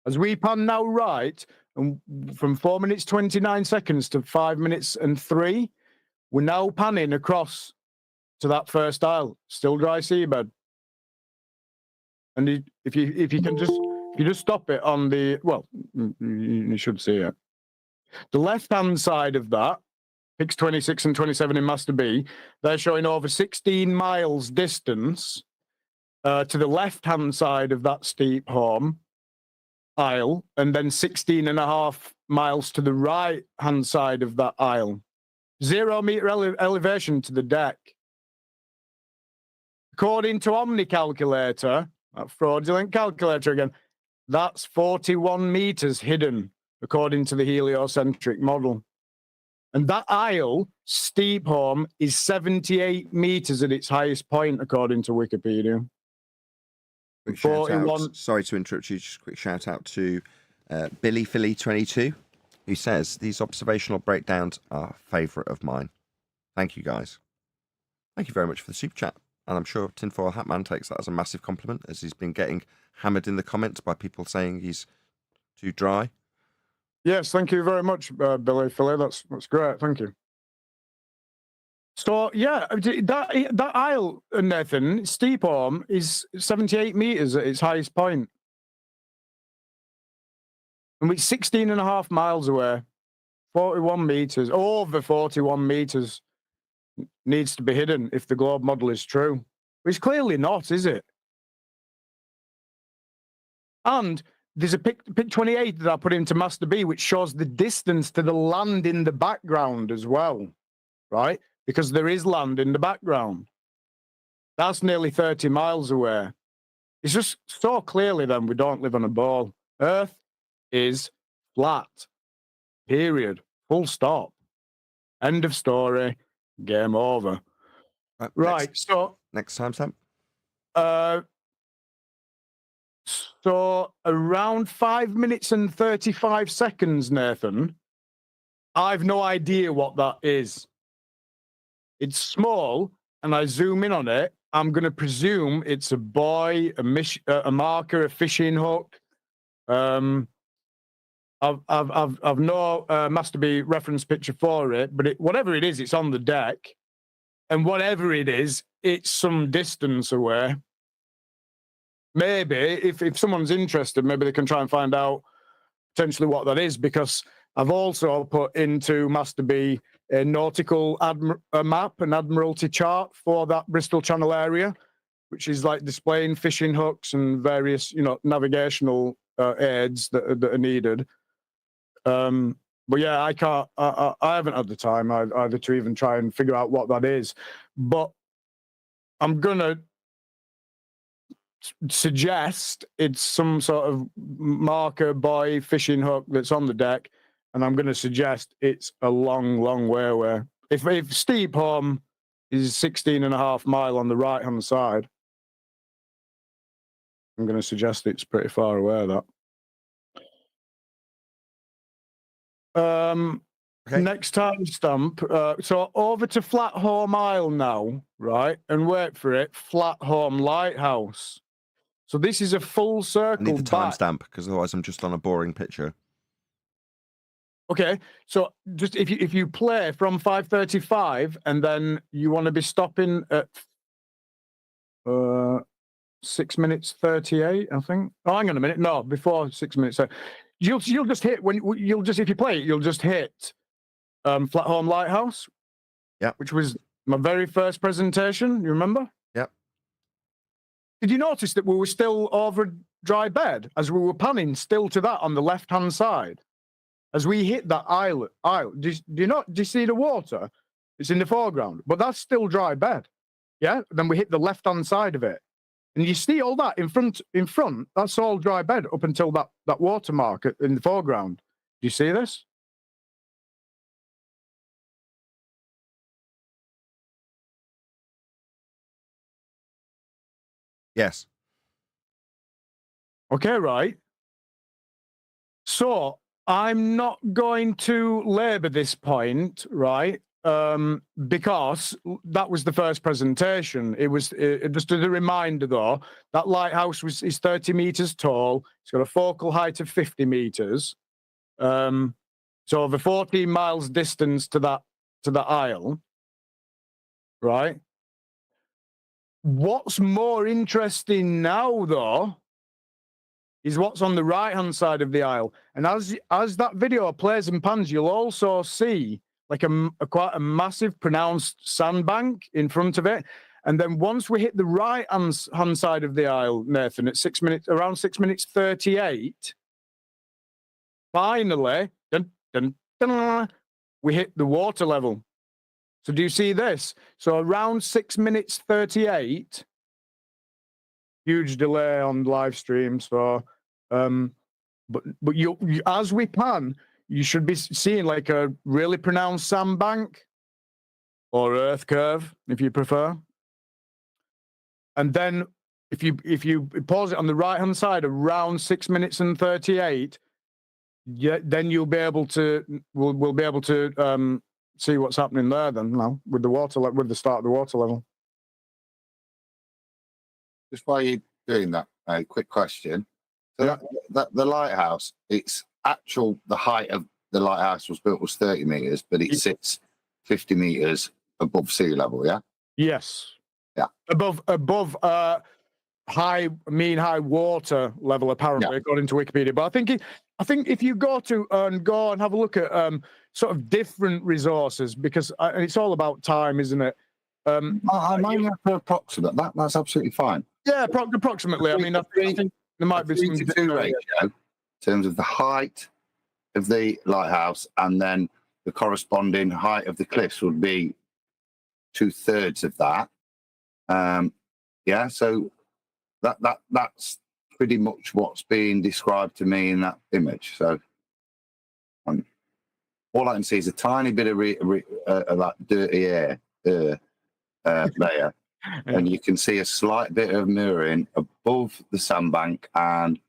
As we pan now right, and from 4 minutes 29 seconds to 5 minutes and 3, we're now panning across to that first isle. Still dry seabed. And if you just stop it on the, well, you should see it. The left-hand side of that, pics 26 and 27 in Master B, they're showing over 16 miles distance to the left-hand side of that steep Holm isle, and then 16.5 miles to the right-hand side of that isle. 0 meter elevation to the deck. According to Omni Calculator, that fraudulent calculator again, that's 41 meters hidden, according to the heliocentric model. And that isle, steep Holm, is 78 meters at its highest point, according to Wikipedia. Sorry to interrupt you, just a quick shout out to Billy Philly 22, who says these observational breakdowns are a favourite of mine. Thank you, guys. Thank you very much for the super chat. And I'm sure Tinfoil Hatman takes that as a massive compliment, as he's been getting hammered in the comments by people saying he's too dry. Yes, thank you very much, Billy Philly. That's great. Thank you. So yeah, that isle, Nathan, steep Holm, is 78 meters at its highest point, and it's 16.5 miles away. 41 meters, over 41 meters, needs to be hidden if the globe model is true. It's clearly not, is it? And there's a pic 28 that I put into Master B, which shows the distance to the land in the background as well, right? Because there is land in the background. That's nearly 30 miles away. It's just so clearly then we don't live on a ball. Earth is flat. Period. Full stop. End of story. Game over. Right. Next timestamp. So around 5 minutes and 35 seconds, Nathan. I've no idea what that is. It's small, and I zoom in on it. I'm going to presume it's a buoy, a marker, a fishing hook. I've no Master B reference picture for it, but whatever it is, it's on the deck, and whatever it is, it's some distance away. Maybe if someone's interested, maybe they can try and find out potentially what that is, because I've also put into Master B a nautical map, an admiralty chart for that Bristol Channel area, which is like displaying fishing hooks and various, navigational aids that are needed. But yeah, I haven't had the time either to even try and figure out what that is. But I'm gonna suggest it's some sort of marker buoy fishing hook that's on the deck, and I'm going to suggest it's a long, long way away. If steep Holm is 16.5 miles on the right-hand side, I'm going to suggest it's pretty far away, that. Okay. Next timestamp. So over to Flat Holm Isle now, right? And wait for it, Flat Holm Lighthouse. So this is a full circle. I need the timestamp, because otherwise I'm just on a boring picture. Okay, so just if you play from 5:35 and then you want to be stopping at 6 minutes 38, I think. Oh, hang on a minute. No, before 6 minutes. You'll just hit if you play it, you'll just hit Flat Holm Lighthouse. Yeah. Which was my very first presentation. You remember? Yep. Did you notice that we were still over dry bed as we were panning still to that on the left-hand side? As we hit that isle, do you see the water? It's in the foreground, but that's still dry bed. Yeah. Then we hit the left-hand side of it. And you see all that in front, that's all dry bed up until that watermark in the foreground. Do you see this? Yes. Okay, right. So I'm not going to labour this point, right? Because that was the first presentation. It was just as a reminder, though, that lighthouse is 30 meters tall. It's got a focal height of 50 meters. So over 14 miles distance to the isle, right? What's more interesting now, though, is what's on the right-hand side of the isle. And as that video plays and pans, you'll also see like quite a massive, pronounced sandbank in front of it. And then once we hit the right-hand side of the isle, Nathan, at around 6 minutes 38, finally, we hit the water level. So do you see this? So around 6 minutes 38, huge delay on live stream. So, but you as we pan, you should be seeing like a really pronounced sandbank or earth curve, if you prefer. And then if you pause it on the right hand side around 6 minutes and 38, then you'll be able to we'll be able to see what's happening there then now with the water with the start of the water level. Just while you're doing that, a quick question. So that the lighthouse, the height of the lighthouse was 30 meters, but it sits 50 meters above sea level. Yeah. Yes. Yeah. Above mean high water level, apparently, according to Wikipedia. But I think if you go and have a look at sort of different resources, because it's all about time, isn't it? I might have to approximate that. That's absolutely fine. Yeah, approximately. I mean, I think there might be some 3-to-2 ratio in terms of the height of the lighthouse, and then the corresponding height of the cliffs would be 2/3 of that. So that's pretty much what's being described to me in that image. So all I can see is a tiny bit of that dirty air layer. And you can see a slight bit of mirroring above the sandbank, and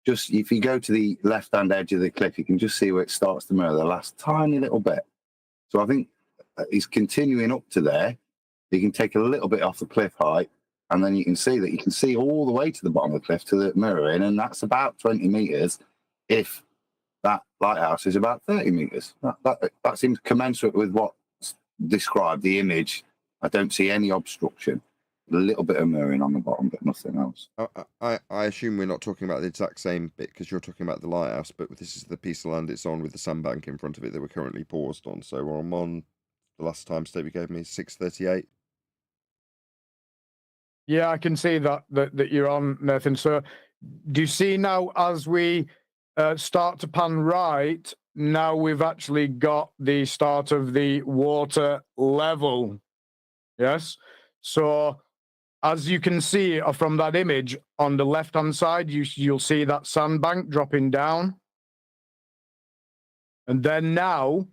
just if you go to the left-hand edge of the cliff, you can just see where it starts to mirror the last tiny little bit. So I think it's continuing up to there. You can take a little bit off the cliff height, and then you can see all the way to the bottom of the cliff to the mirroring, and that's about 20 meters if that lighthouse is about 30 meters. That seems commensurate with what's described, the image. I don't see any obstruction. A little bit of mirroring on the bottom, but nothing else. I assume we're not talking about the exact same bit because you're talking about the lighthouse, but this is the piece of land it's on with the sandbank in front of it that we're currently paused on. So I'm on the last time Stevie gave me 6:38. Yeah, I can see that you're on, Nathan. So do you see now as we start to pan right, now we've actually got the start of the water level? Yes. So as you can see from that image on the left-hand side, you'll see that sandbank dropping down. And then now,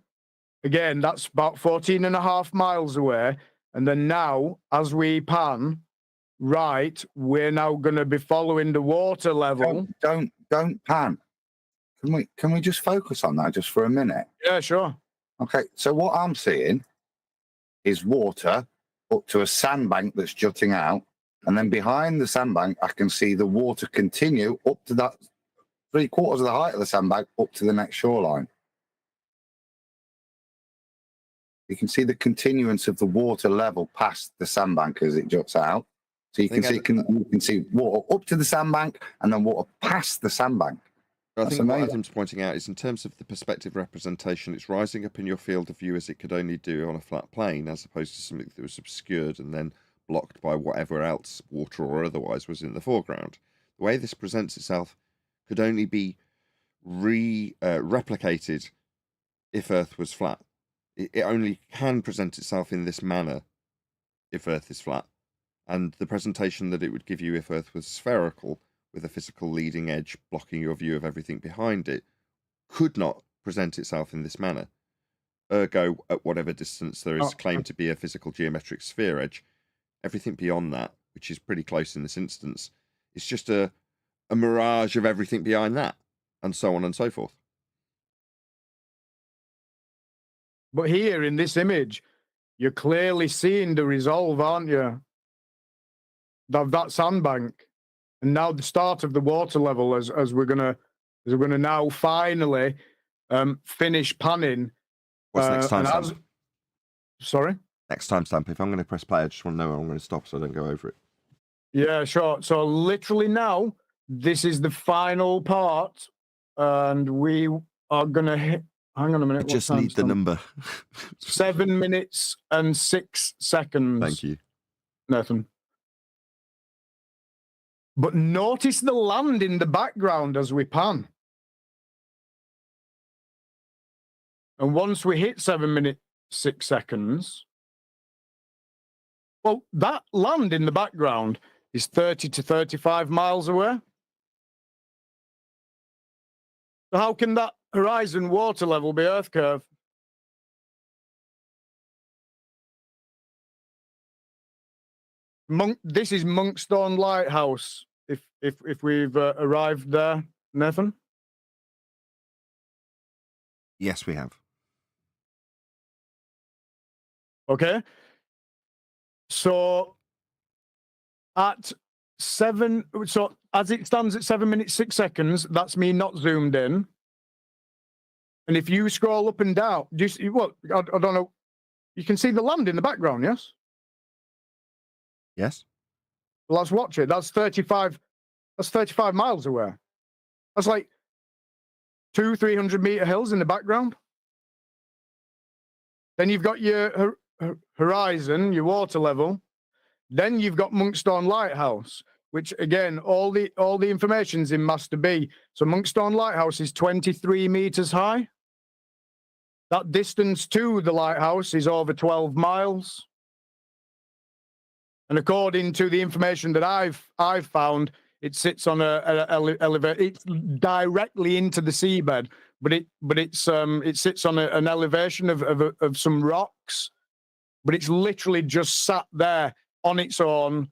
again, that's about 14.5 miles away. And then now, as we pan right, we're now going to be following the water level. Don't pan. Can we just focus on that just for a minute? Yeah, sure. Okay, so what I'm seeing is water up to a sandbank that's jutting out, and then behind the sandbank I can see the water continue up to that 3/4 of the height of the sandbank up to the next shoreline. You can see the continuance of the water level past the sandbank as it juts out. So you can see water up to the sandbank and then water past the sandbank. I think what Adam's pointing out is in terms of the perspective representation, it's rising up in your field of view as it could only do on a flat plane, as opposed to something that was obscured and then blocked by whatever else, water or otherwise, was in the foreground. The way this presents itself could only be replicated if Earth was flat. It only can present itself in this manner if Earth is flat. and the presentation that it would give you if Earth was spherical, with a physical leading edge blocking your view of everything behind it, could not present itself in this manner. Ergo, at whatever distance there is claimed to be a physical geometric sphere edge, everything beyond that, which is pretty close in this instance, is just a mirage of everything behind that, and so on and so forth. But here in this image, you're clearly seeing the resolve, aren't you? Of that sandbank, and now the start of the water level as we're gonna now finally finish panning. What's next timestamp? Sorry? Next timestamp. If I'm going to press play, I just want to know where I'm going to stop so I don't go over it. Yeah, sure. So literally now, this is the final part, and we are going to hit. Hang on a minute. I just need the number. 7 minutes and 6 seconds. Thank you, Nathan. But notice the land in the background as we pan. And once we hit 7 minutes, 6 seconds, well, that land in the background is 30 to 35 miles away. So how can that horizon water level be Earth curve? This is Monkstone Lighthouse. If we've arrived there, Nathan. Yes, we have. Okay. So at 7, so as it stands at 7 minutes, 6 seconds, that's me not zoomed in. And if you scroll up and down, do you see what? I don't know. You can see the land in the background, yes? Yes. Well, let's watch it. That's 35 miles away. That's like 200-300 meter hills in the background. Then you've got your horizon, your water level. Then you've got Monkstone Lighthouse, which again, all the information's in Master B. So Monkstone Lighthouse is 23 meters high. That distance to the lighthouse is over 12 miles. And according to the information that I've found, it sits on a elevator. It's directly into the seabed, but it sits on an elevation of some rocks. But it's literally just sat there on its own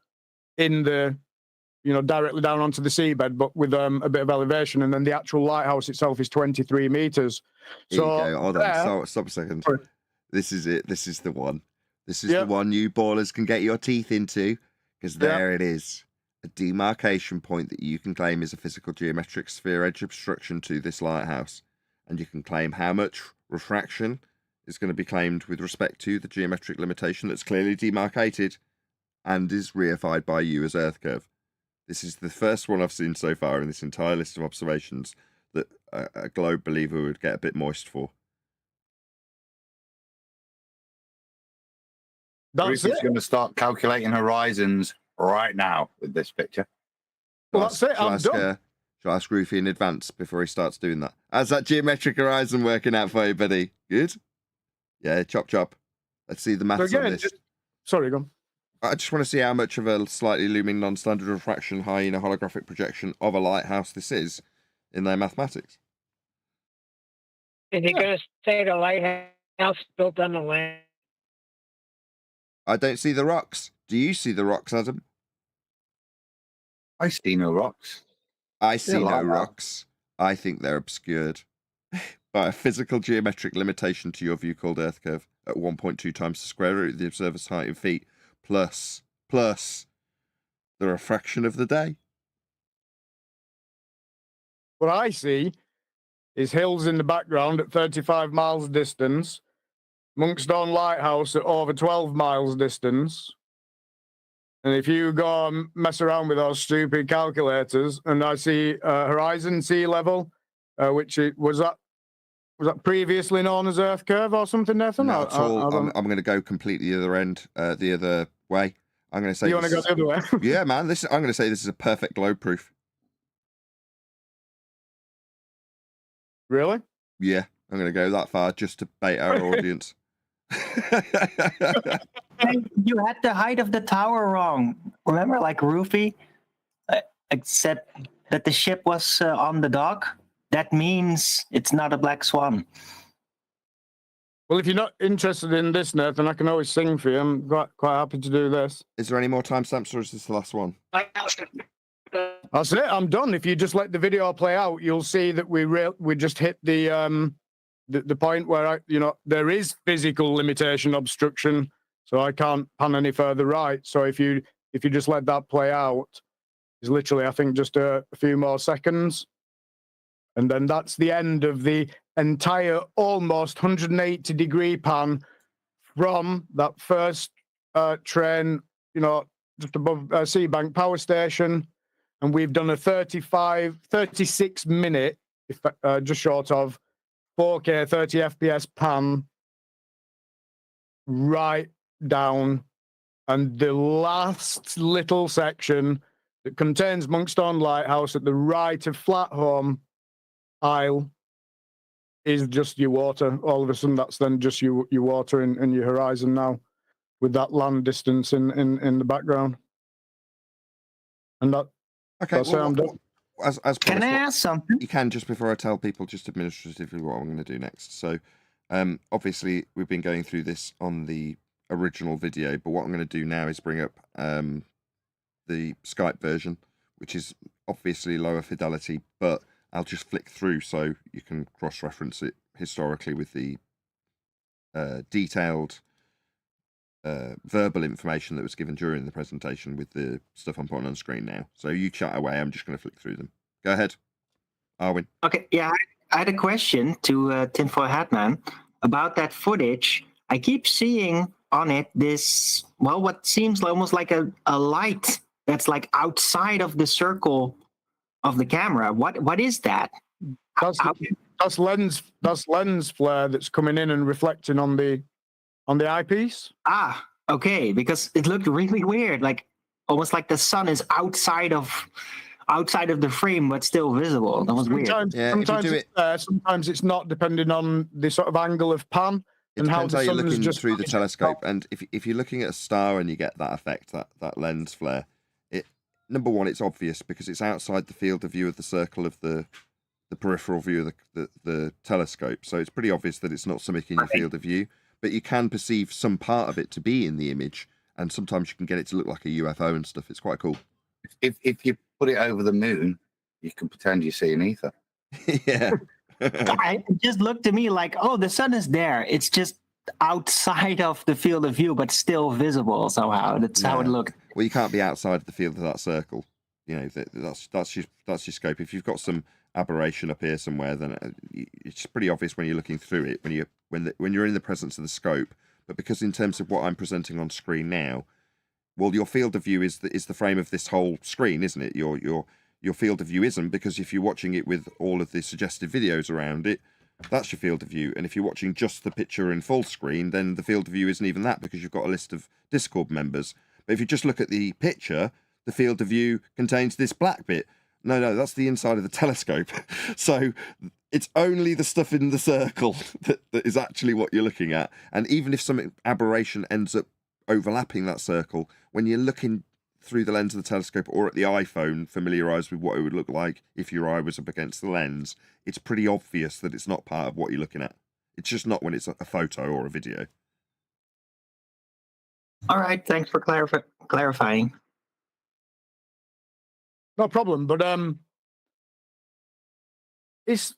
in the, directly down onto the seabed, but with a bit of elevation. And then the actual lighthouse itself is 23 meters. Here you go. Hold on. Stop a second. Sorry. This is it. This is the one. This is the one you ballers can get your teeth into, because there it is. A demarcation point that you can claim is a physical geometric sphere edge obstruction to this lighthouse. And you can claim how much refraction is going to be claimed with respect to the geometric limitation that's clearly demarcated and is reified by you as Earth curve. This is the first one I've seen so far in this entire list of observations that a globe believer would get a bit moist for. Bruce is going to start calculating horizons right now with this picture. Well, that's it. I'm done. Shall I ask Rufy in advance before he starts doing that? How's that geometric horizon working out for you, buddy? Good? Yeah, chop, chop. Let's see the maths on this. Sorry, go on. I just want to see how much of a slightly looming non-standard refraction hyena holographic projection of a lighthouse this is in their mathematics. Is he going to say the lighthouse built on the land? I don't see the rocks. Do you see the rocks, Adam? I see no rocks. I see no rocks. I think they're obscured by a physical geometric limitation to your view called Earth curve at 1.2 times the square root of the observer's height in feet, plus the refraction of the day. What I see is hills in the background at 35 miles distance, Monkstone Lighthouse at over 12 miles distance. And if you go and mess around with those stupid calculators, and I see horizon sea level, which was that previously known as Earth curve or something, Nathan? Not at all. I'm going to go completely the other end, the other way. I'm going to say. You want to go the other way? Yeah, man. I'm going to say this is a perfect globe proof. Really? Yeah, I'm going to go that far just to bait our audience. You had the height of the tower wrong. Remember, like Rufy said that the ship was on the dock. That means it's not a black swan. Well, if you're not interested in this, Nathan, I can always sing for you. I'm quite happy to do this. Is there any more timestamps, or is this the last one? That's it. I'm done. If you just let the video play out, you'll see that we just hit the point where there is physical limitation obstruction, so I can't pan any further right. So if you just let that play out, it's literally, I think, just a few more seconds, and then that's the end of the entire almost 180-degree pan from that first train, just above Seabank Power Station, and we've done a 36 minute, just short of 4K 30 FPS pan right down, and the last little section that contains Monkstone Lighthouse at the right of Flatholm Isle is just your water. All of a sudden, that's then just your water in your horizon now, with that land distance in the background. And that's how I'm done. As can I ask something? You can, just before I tell people just administratively what I'm going to do next. So, obviously, we've been going through this on the original video, but what I'm going to do now is bring up the Skype version, which is obviously lower fidelity, but I'll just flick through so you can cross-reference it historically with the detailed verbal information that was given during the presentation with the stuff I'm putting on screen now. So you chat away. I'm just going to flick through them. Go ahead, Arwin. Okay, yeah, I had a question to Tinfoil Hatman about that footage. I keep seeing on it this, well, what seems almost like a light that's like outside of the circle of the camera. What is that? That's lens flare that's coming in and reflecting on the eyepiece. Ah, okay, because it looked really weird, like almost like the sun is outside of the frame but still visible. That was weird. Sometimes it's there, sometimes it's not, depending on the sort of angle of pan. It depends how you're looking through the telescope, and if you're looking at a star and you get that effect, that lens flare, number one, it's obvious because it's outside the field of view of the circle of the peripheral view of the telescope. So it's pretty obvious that it's not something in your field of view, but you can perceive some part of it to be in the image, and sometimes you can get it to look like a UFO and stuff. It's quite cool. If you put it over the moon, you can pretend you see an ether. Yeah. It just looked to me like, oh, the sun is there. It's just outside of the field of view, but still visible somehow. That's how it looked. Well, you can't be outside of the field of that circle. That's your scope. If you've got some aberration up here somewhere, then it's pretty obvious when you're looking through it, when you're in the presence of the scope. But because in terms of what I'm presenting on screen now, well, your field of view is the frame of this whole screen, isn't it? Your field of view isn't, because if you're watching it with all of the suggested videos around it, that's your field of view. And if you're watching just the picture in full screen, then the field of view isn't even that, because you've got a list of Discord members. But if you just look at the picture, the field of view contains this black bit. No, that's the inside of the telescope. So it's only the stuff in the circle that is actually what you're looking at. And even if some aberration ends up overlapping that circle, when you're looking through the lens of the telescope or at the iPhone, familiarised with what it would look like if your eye was up against the lens, it's pretty obvious that it's not part of what you're looking at. It's just not when it's a photo or a video. All right, thanks for clarifying. No problem, but it's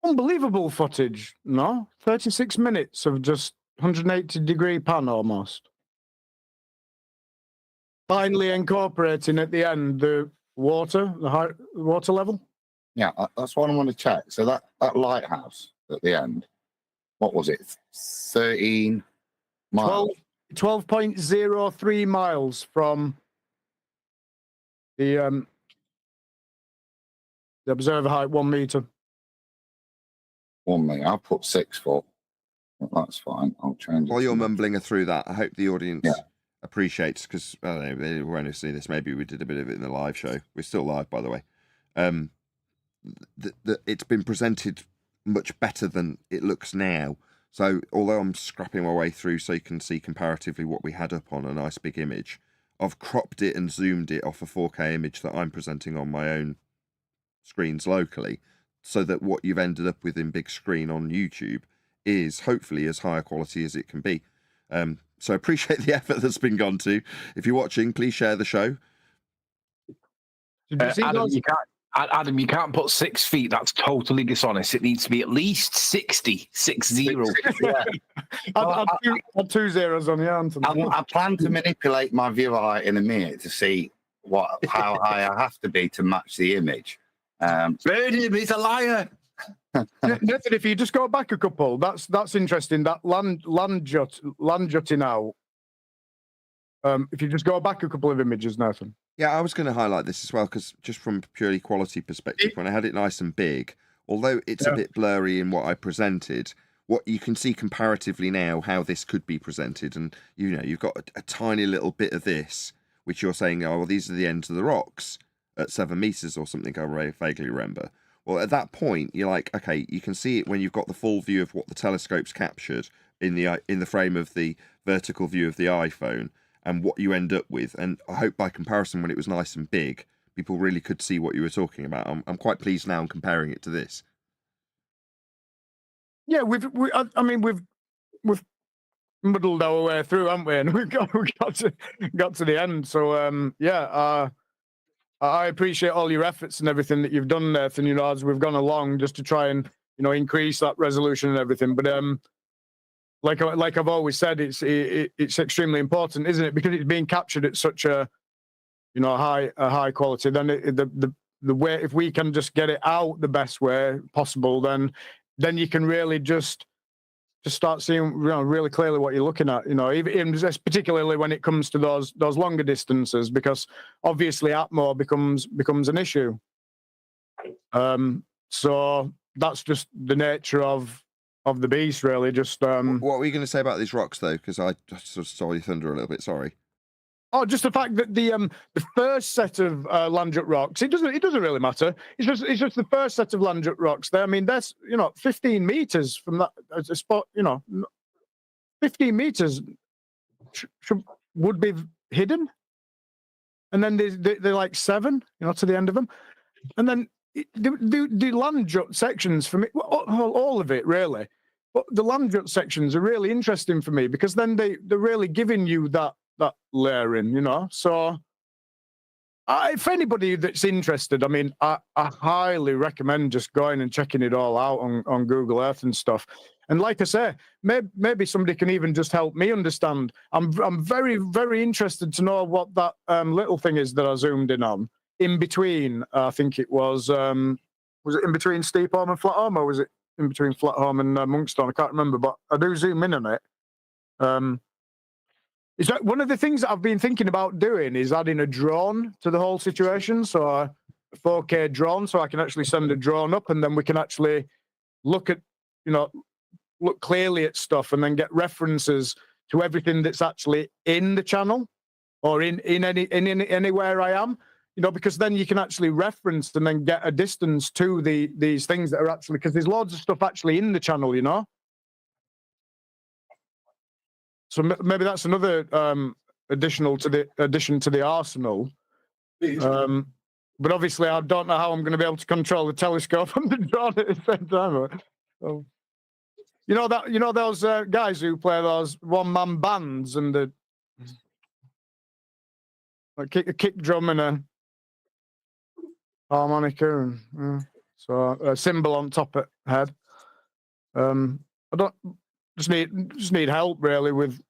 unbelievable footage, no? 36 minutes of just 180-degree pan almost. Finally incorporating at the end the water, the high water level. Yeah, that's what I want to check. So that lighthouse at the end, what was it? 13 miles. 12.03 miles from the observer height, 1 meter. 1 meter. I'll put 6 foot. That's fine. I'll change it. While you're mumbling through that, I hope the audience appreciates, because I don't know, they won't have seen this. Maybe we did a bit of it in the live show. We're still live, by the way. It's been presented much better than it looks now. So although I'm scrapping my way through so you can see comparatively what we had up on a nice big image, I've cropped it and zoomed it off a 4K image that I'm presenting on my own screens locally, so that what you've ended up with in big screen on YouTube is hopefully as high a quality as it can be. So I appreciate the effort that's been gone to. If you're watching, please share the show. Adam, you can't put 6 feet. That's totally dishonest. It needs to be at least 60. Yeah. I'll 2 zeros on the answer. I plan to manipulate my view height in a minute to see how high I have to be to match the image. Burn him, he's a liar. Nathan, if you just go back a couple, that's interesting. That land jutting out. If you just go back a couple of images, Nathan. Yeah, I was going to highlight this as well, because just from a purely quality perspective, when I had it nice and big, although it's a bit blurry in what I presented, what you can see comparatively now how this could be presented, and you've got a tiny little bit of this, which you're saying, oh, well, these are the ends of the rocks at 7 meters or something, I vaguely remember. Well, at that point, you're like, okay, you can see it when you've got the full view of what the telescope's captured in the frame of the vertical view of the iPhone, and what you end up with. And I hope by comparison, when it was nice and big, people really could see what you were talking about. I'm quite pleased now in comparing it to this. Yeah, we've muddled our way through, haven't we? And we got to the end. So I appreciate all your efforts and everything that you've done, Nathan. As we've gone along, just to try and increase that resolution and everything. But like I've always said, it's extremely important, isn't it? Because it's being captured at such a high quality. Then the way, if we can just get it out the best way possible, then you can really just start seeing really clearly what you're looking at. Even particularly when it comes to those longer distances, because obviously Atmo becomes an issue. So that's just the nature of the beast, really. Just what were you going to say about these rocks, though? Because I just sort of stole your thunder a little bit. Sorry. Oh, just the fact that the first set of Landrut rocks, it doesn't really matter. It's just the first set of Landrut rocks. There, I mean, that's 15 meters from that spot. 15 meters would be hidden, and then they're like 7, to the end of them, and then the Landrut sections for me, all of it really. But the Landrut sections are really interesting for me, because then they're really giving you that layering, So if anybody that's interested, I mean, I highly recommend just going and checking it all out on Google Earth and stuff. And like I say, maybe somebody can even just help me understand. I'm very, very interested to know what that little thing is that I zoomed in on. In between, I think it was it in between Steep Holm and Flat Holm, or was it in between Flat Holm and Monkstone? I can't remember, but I do zoom in on it. Is that one of the things that I've been thinking about doing, is adding a drone to the whole situation, so a 4K drone, so I can actually send a drone up, and then we can actually look clearly at stuff, and then get references to everything that's actually in the channel, or in anywhere I am. Because then you can actually reference and then get a distance to these things that are actually, because there's loads of stuff actually in the channel, So maybe that's another addition to the arsenal. But obviously, I don't know how I'm going to be able to control the telescope and the drone at the same time. So, those guys who play those one-man bands and a kick drum and a harmonica, and so a cymbal on top of head. I don't just need help really with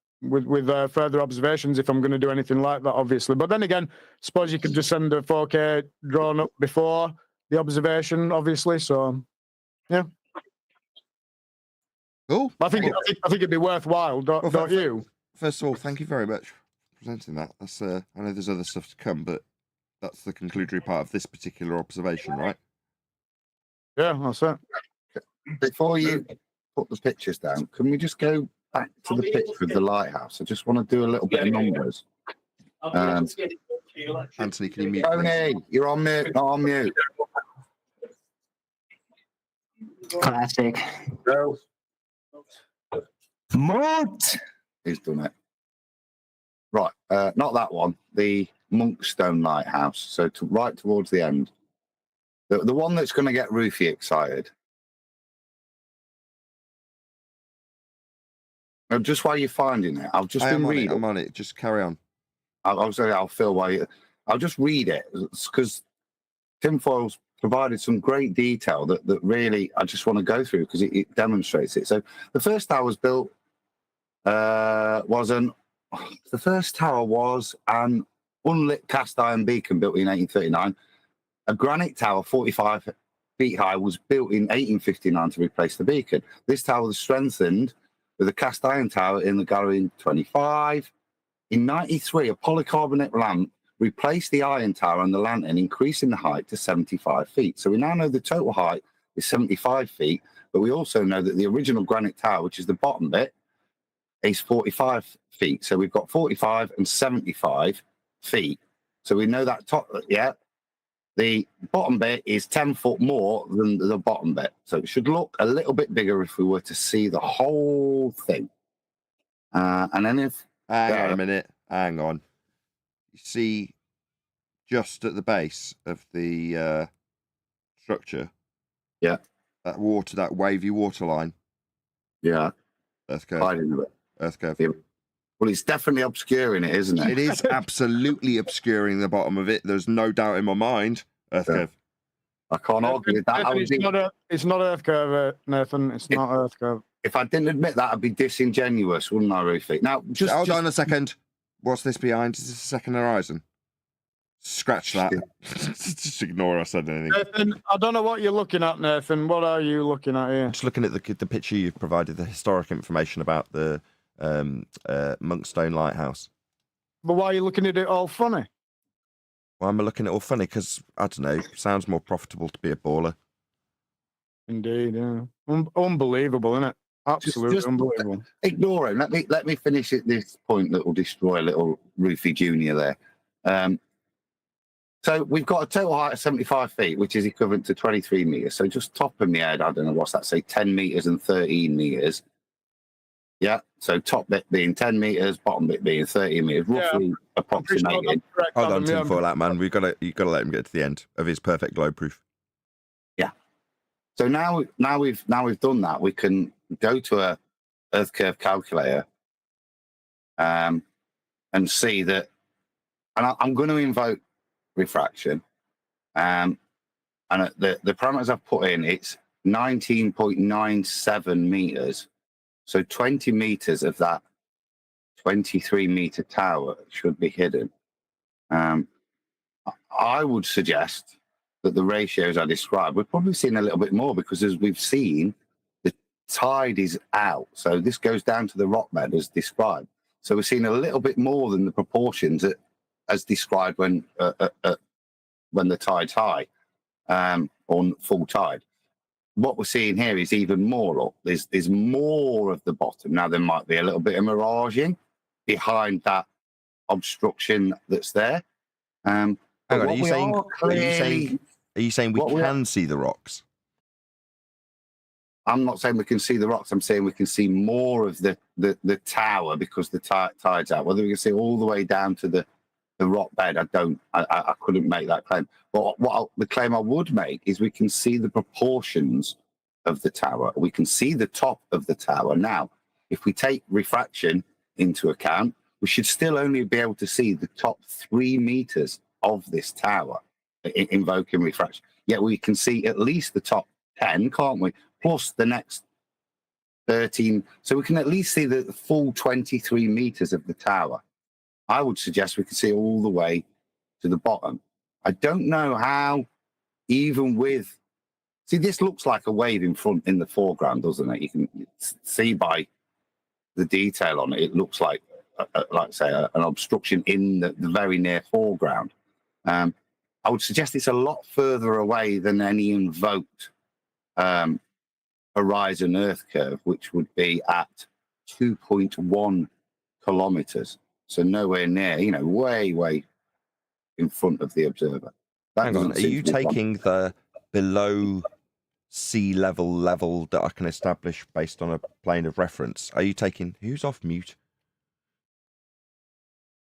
further observations if I'm going to do anything like that, obviously. But then again, suppose you could just send a 4K drone up before the observation, obviously. So yeah. Cool. I think it'd be worthwhile, don't you? First of all, thank you very much for presenting that. That's I know there's other stuff to come, but that's the conclusory part of this particular observation, right? Yeah, that's it. Before you put the pictures down, can we just go back to the picture of the lighthouse? I just want to do a little bit of numbers. Anthony, can you mute? Tony, you're on mute, not on mute. Classic. No. Moot. He's done it. Right, not that one. The Monkstone Lighthouse. So right towards the end. The one that's going to get Rufy excited. Now, just while you're finding it, I've just been reading. I'm on it. Just carry on. I'll feel why I'll just read it because Tinfoil's provided some great detail that really I just want to go through because it demonstrates it. So the first tower was built was an unlit cast iron beacon built in 1839. A granite tower 45 feet high was built in 1859 to replace the beacon. This tower was strengthened with a cast iron tower in the gallery in 25. In 93, a polycarbonate lamp replaced the iron tower and the lantern, increasing the height to 75 feet. So we now know the total height is 75 feet, but we also know that the original granite tower, which is the bottom bit, is 45 feet. So we've got 45 and 75 feet. So we know that top, yeah, the bottom bit is 10 foot more than the bottom bit. So it should look a little bit bigger if we were to see the whole thing. And then if... Hang on a minute. Hang on. You see, just at the base of the structure, yeah, that wavy water line, yeah, Earth curve. Earth curve. Yeah. Well, it's definitely obscuring it, isn't it? It is absolutely obscuring the bottom of it. There's no doubt in my mind. Earth curve. I can't argue with that. It's not Earth curve, Nathan. It's not Earth curve. If I didn't admit that, I'd be disingenuous, wouldn't I, Rufy? Now, hold on a second. What's this behind? Is this a second horizon? Scratch that. Just ignore I said anything. Nathan, I don't know what you're looking at, Nathan. What are you looking at here? Just looking at the picture you've provided, the historic information about the Monkstone Lighthouse. But why are you looking at it all funny? Why am I looking at it all funny? Because, I don't know, sounds more profitable to be a baller. Indeed, yeah. Unbelievable, isn't it? Absolutely just unbelievable. Ignore him. Let me finish at this point that will destroy little Rufy Jr. there. So we've got a total height of 75 feet, which is equivalent to 23 meters. So just top of my head, I don't know what's that, say 10 meters and 13 meters. Yeah. So top bit being 10 meters, bottom bit being 13 meters, roughly approximating. Hold on, Tinfoil out, man. You've got to let him get to the end of his perfect globe proof. Yeah. So now we've done that, we can go to a Earth curve calculator and see that, and I'm going to invoke refraction, and the parameters I've put in, it's 19.97 meters. So 20 meters of that 23 meter tower should be hidden. I would suggest that the ratios I described, we're probably seeing a little bit more because, as we've seen, the tide is out. So this goes down to the rock bed as described. So we're seeing a little bit more than the proportions as described when the tide's high, on full tide. What we're seeing here is even more up. There's more of the bottom. Now, there might be a little bit of miraging behind that obstruction that's there. Hang on, are you saying we can see the rocks? I'm not saying we can see the rocks. I'm saying we can see more of the tower because the tide's out. Whether we can see all the way down to the rock bed, I couldn't make that claim. But the claim I would make is we can see the proportions of the tower. We can see the top of the tower. Now, if we take refraction into account, we should still only be able to see the top 3 meters of this tower, invoking refraction. Yet we can see at least the top 10, can't we? Plus the next 13. So we can at least see the full 23 meters of the tower. I would suggest we can see all the way to the bottom. I don't know how, even with... See, this looks like a wave in the foreground, doesn't it? You can see by the detail on it, it looks like say, an obstruction in the very near foreground. I would suggest it's a lot further away than any invoked horizon Earth curve, which would be at 2.1 kilometers. So nowhere near, way in front of the observer. Hang on, are you taking the below sea level that I can establish based on a plane of reference. Are you taking... Who's off mute?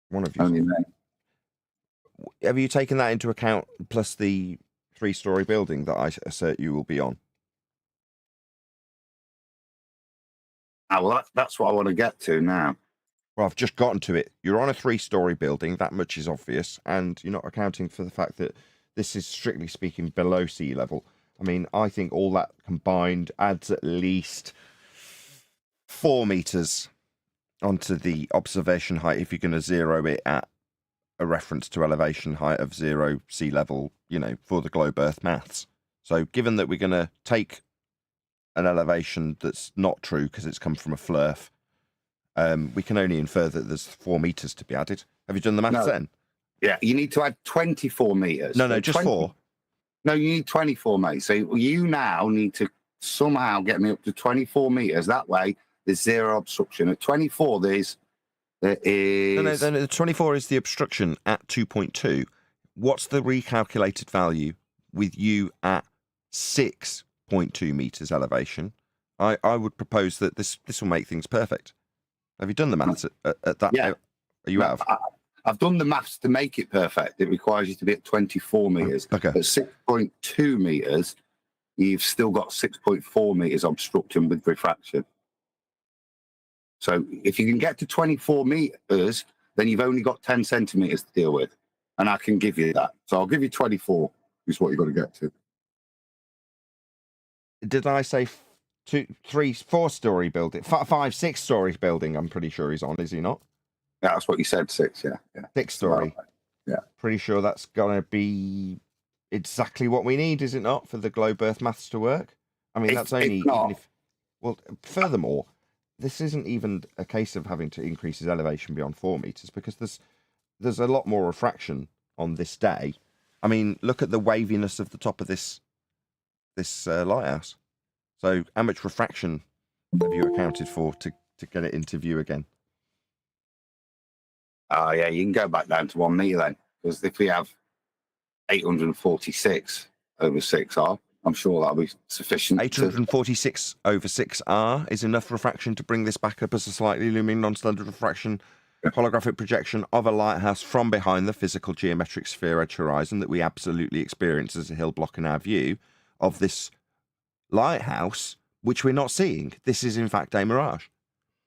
One of you. Only me. Have you taken that into account, plus the 3-story building that I assert you will be on? Well, that's what I want to get to now. Well, I've just gotten to it. You're on a 3-story building. That much is obvious. And you're not accounting for the fact that this is, strictly speaking, below sea level. I mean, I think all that combined adds at least 4 meters onto the observation height if you're going to zero it at a reference to elevation height of 0 sea level, you know, for the globe Earth maths. So given that we're going to take an elevation that's not true because it's come from a flurf, we can only infer that there's 4 meters to be added. Have you done the maths then? Yeah, you need to add 24 meters. No, just 4. No, you need 24, mate. So you now need to somehow get me up to 24 meters. That way, there's 0 obstruction. At 24, there is. No, the 24 is the obstruction at 2.2. What's the recalculated value with you at 6.2 meters elevation? I would propose that this will make things perfect. Have you done the maths at that? Yeah. You have? I've done the maths to make it perfect. It requires you to be at 24 meters. Okay. At 6.2 meters, you've still got 6.4 meters obstruction with refraction. So if you can get to 24 meters, then you've only got 10 centimeters to deal with. And I can give you that. So I'll give you 24 is what you've got to get to. Did I say 2, 3, 4-story building? 5, 6-story building, I'm pretty sure he's on, is he not? Yeah, that's what you said, 6, yeah. 6-story. Yeah. Pretty sure that's going to be exactly what we need, is it not, for the globe Earth maths to work? I mean, that's only... Even if, well, furthermore, this isn't even a case of having to increase his elevation beyond 4 meters, because there's a lot more refraction on this day. I mean, look at the waviness of the top of this lighthouse. So how much refraction have you accounted for to get it into view again? Oh, yeah, you can go back down to 1 meter then. Because if we have 846 over 6R, I'm sure that'll be sufficient. 846 over 6R is enough refraction to bring this back up as a slightly looming non-standard refraction holographic projection of a lighthouse from behind the physical geometric sphere edge horizon that we absolutely experience as a hill block in our view of this lighthouse, which we're not seeing. This is, in fact, a mirage.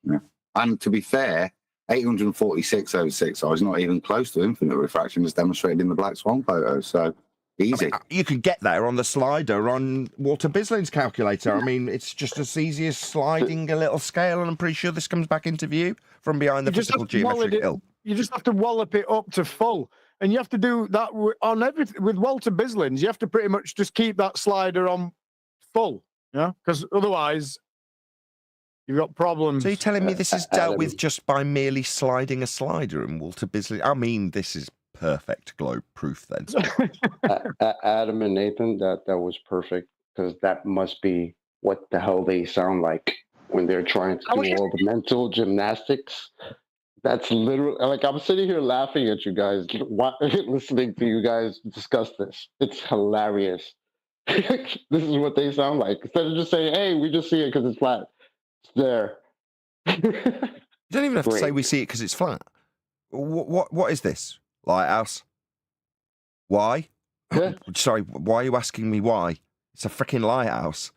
Yeah. And to be fair, 846 over 6R is not even close to infinite refraction as demonstrated in the Black Swan photo. So easy. I mean, you could get there on the slider on Walter Bislin's calculator. I mean, it's just as easy as sliding a little scale, and I'm pretty sure this comes back into view from behind the physical geometric hill. You just have to wallop it up to full. And you have to do that on everything. With Walter Bislin's, you have to pretty much just keep that slider on full. Yeah, because otherwise you've got problems. So you're telling me this is dealt with just by merely sliding a slider in Walter Bislin? I mean, this is perfect globe proof then. Adam and Nathan, that was perfect, because that must be what the hell they sound like when they're trying to do all the mental gymnastics. That's literally, like, I'm sitting here laughing at you guys, listening to you guys discuss this. It's hilarious. This is what they sound like. Instead of just saying, hey, we just see it because it's flat. It's there. You don't even have to say we see it because it's flat. What is this? Lighthouse? Why? Yeah. Sorry, why are you asking me why? It's a freaking lighthouse.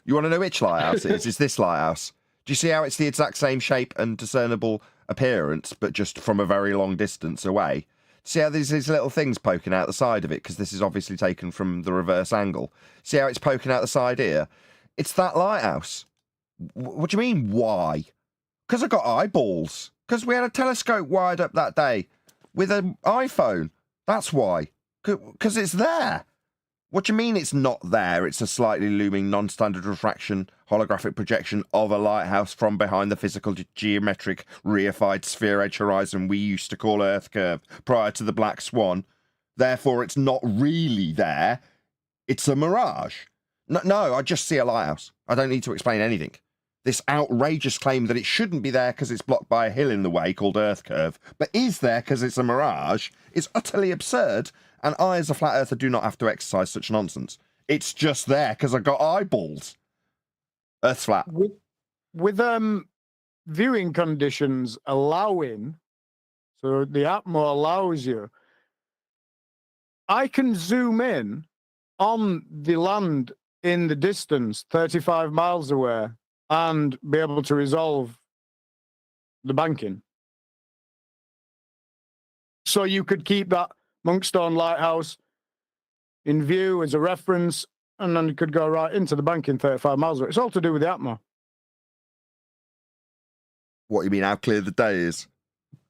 You want to know which lighthouse it is? It's this lighthouse. Do you see how it's the exact same shape and discernible appearance, but just from a very long distance away? See how there's these little things poking out the side of it, because this is obviously taken from the reverse angle. See how it's poking out the side here? It's that lighthouse. What do you mean, why? Because I got eyeballs. Because we had a telescope wired up that day with an iPhone. That's why. Because it's there. What do you mean it's not there? It's a slightly looming non-standard refraction holographic projection of a lighthouse from behind the physical geometric reified sphere edge horizon we used to call Earth curve prior to the Black Swan. Therefore, it's not really there. It's a mirage. No, I just see a lighthouse. I don't need to explain anything. This outrageous claim that it shouldn't be there because it's blocked by a hill in the way called Earth curve, but is there because it's a mirage, is utterly absurd. And I, as a flat earther, do not have to exercise such nonsense. It's just there because I got eyeballs. Earth's flat. With viewing conditions allowing, so the Atmo allows you, I can zoom in on the land in the distance, 35 miles away, and be able to resolve the banking. So you could keep that Monkstone Lighthouse in view as a reference, and then you could go right into the banking 35 miles away. It's all to do with the Atmo. What you mean, how clear the day is?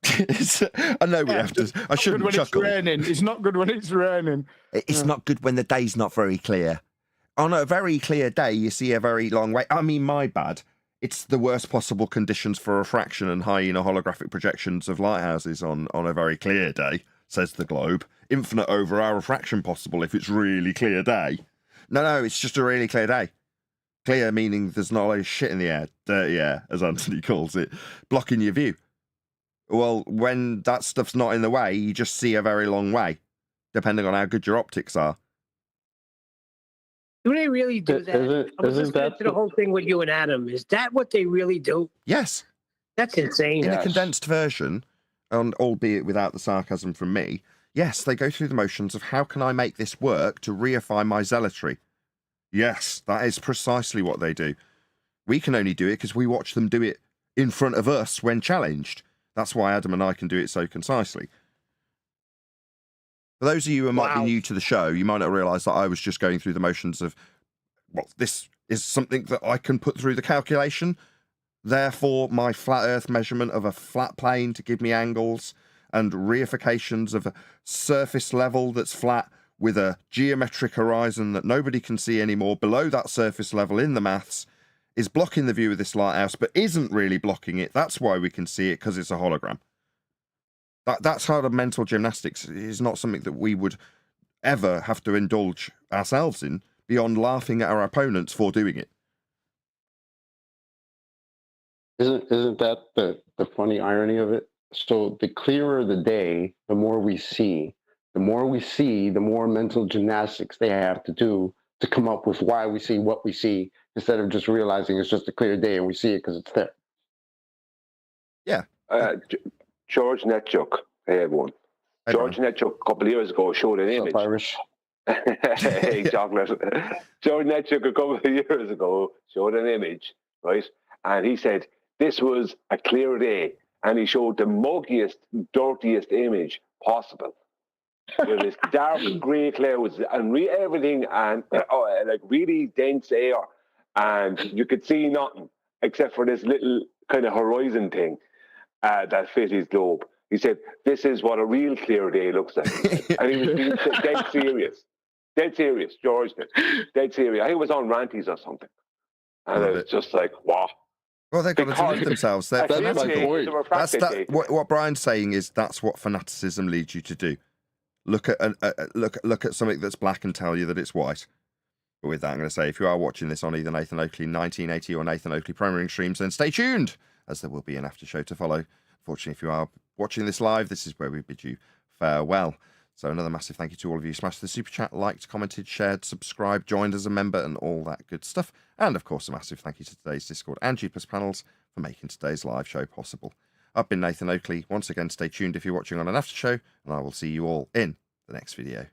I know we have to. I shouldn't chuckle. It's raining. It's not good when it's raining. It's not good when the day's not very clear. On a very clear day, you see a very long way. I mean, my bad. It's the worst possible conditions for refraction and high holographic projections of lighthouses on a very clear day, says the Globe. Infinite over our refraction possible if it's really clear day. No, it's just a really clear day. Clear meaning there's not a lot of shit in the air, dirty air, as Anthony calls it, blocking your view. Well, when that stuff's not in the way, you just see a very long way, depending on how good your optics are. Do they really do that? I was listening to the whole thing with you and Adam. Is that what they really do? Yes. That's insane. In a condensed version, and albeit without the sarcasm from me, yes, they go through the motions of how can I make this work to reify my zealotry. Yes, that is precisely what they do. We can only do it because we watch them do it in front of us when challenged. That's why Adam and I can do it so concisely. For those of you who might be new to the show, you might not realise that I was just going through the motions of, well, this is something that I can put through the calculation. Therefore, my flat Earth measurement of a flat plane to give me angles and reifications of a surface level that's flat with a geometric horizon that nobody can see anymore below that surface level in the maths is blocking the view of this lighthouse, but isn't really blocking it. That's why we can see it, because it's a hologram. That's how the mental gymnastics is not something that we would ever have to indulge ourselves in beyond laughing at our opponents for doing it. Isn't that the funny irony of it? So the clearer the day, the more we see. The more we see, the more mental gymnastics they have to do to come up with why we see what we see, instead of just realizing it's just a clear day and we see it because it's there. Yeah. George Netchuk, hey everyone. George Netchuk a couple of years ago showed an image. Irish. Hey, chocolate. George Netchuk a couple of years ago showed an image, right? And he said this was a clear day, and he showed the muggiest, dirtiest image possible. With this dark grey clouds and everything, and like really dense air, and you could see nothing except for this little kind of horizon thing that fit his globe. He said, "This is what a real clear day looks like," and he was being dead serious. George did, dead serious. I think it was on Ranties or something, and it was just like, wow. Well, they've got to believe themselves. That's what Brian's saying is that's what fanaticism leads you to do. Look at something that's black and tell you that it's white. But with that, I'm going to say, if you are watching this on either Nathan Oakley 1980 or Nathan Oakley Premiering streams, then stay tuned, as there will be an after show to follow. Fortunately, if you are watching this live, this is where we bid you farewell. So another massive thank you to all of you. Smashed the super chat, liked, commented, shared, subscribed, joined as a member, and all that good stuff. And of course, a massive thank you to today's Discord and G+ panels for making today's live show possible. I've been Nathan Oakley. Once again, stay tuned if you're watching on an after show, and I will see you all in the next video.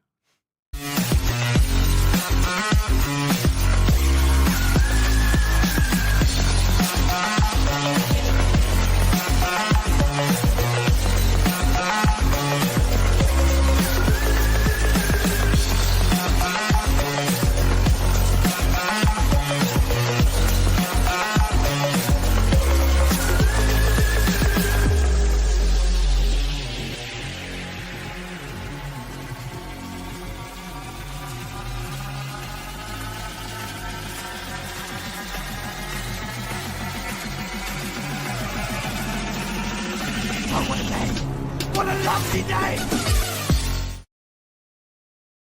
What a lovely day!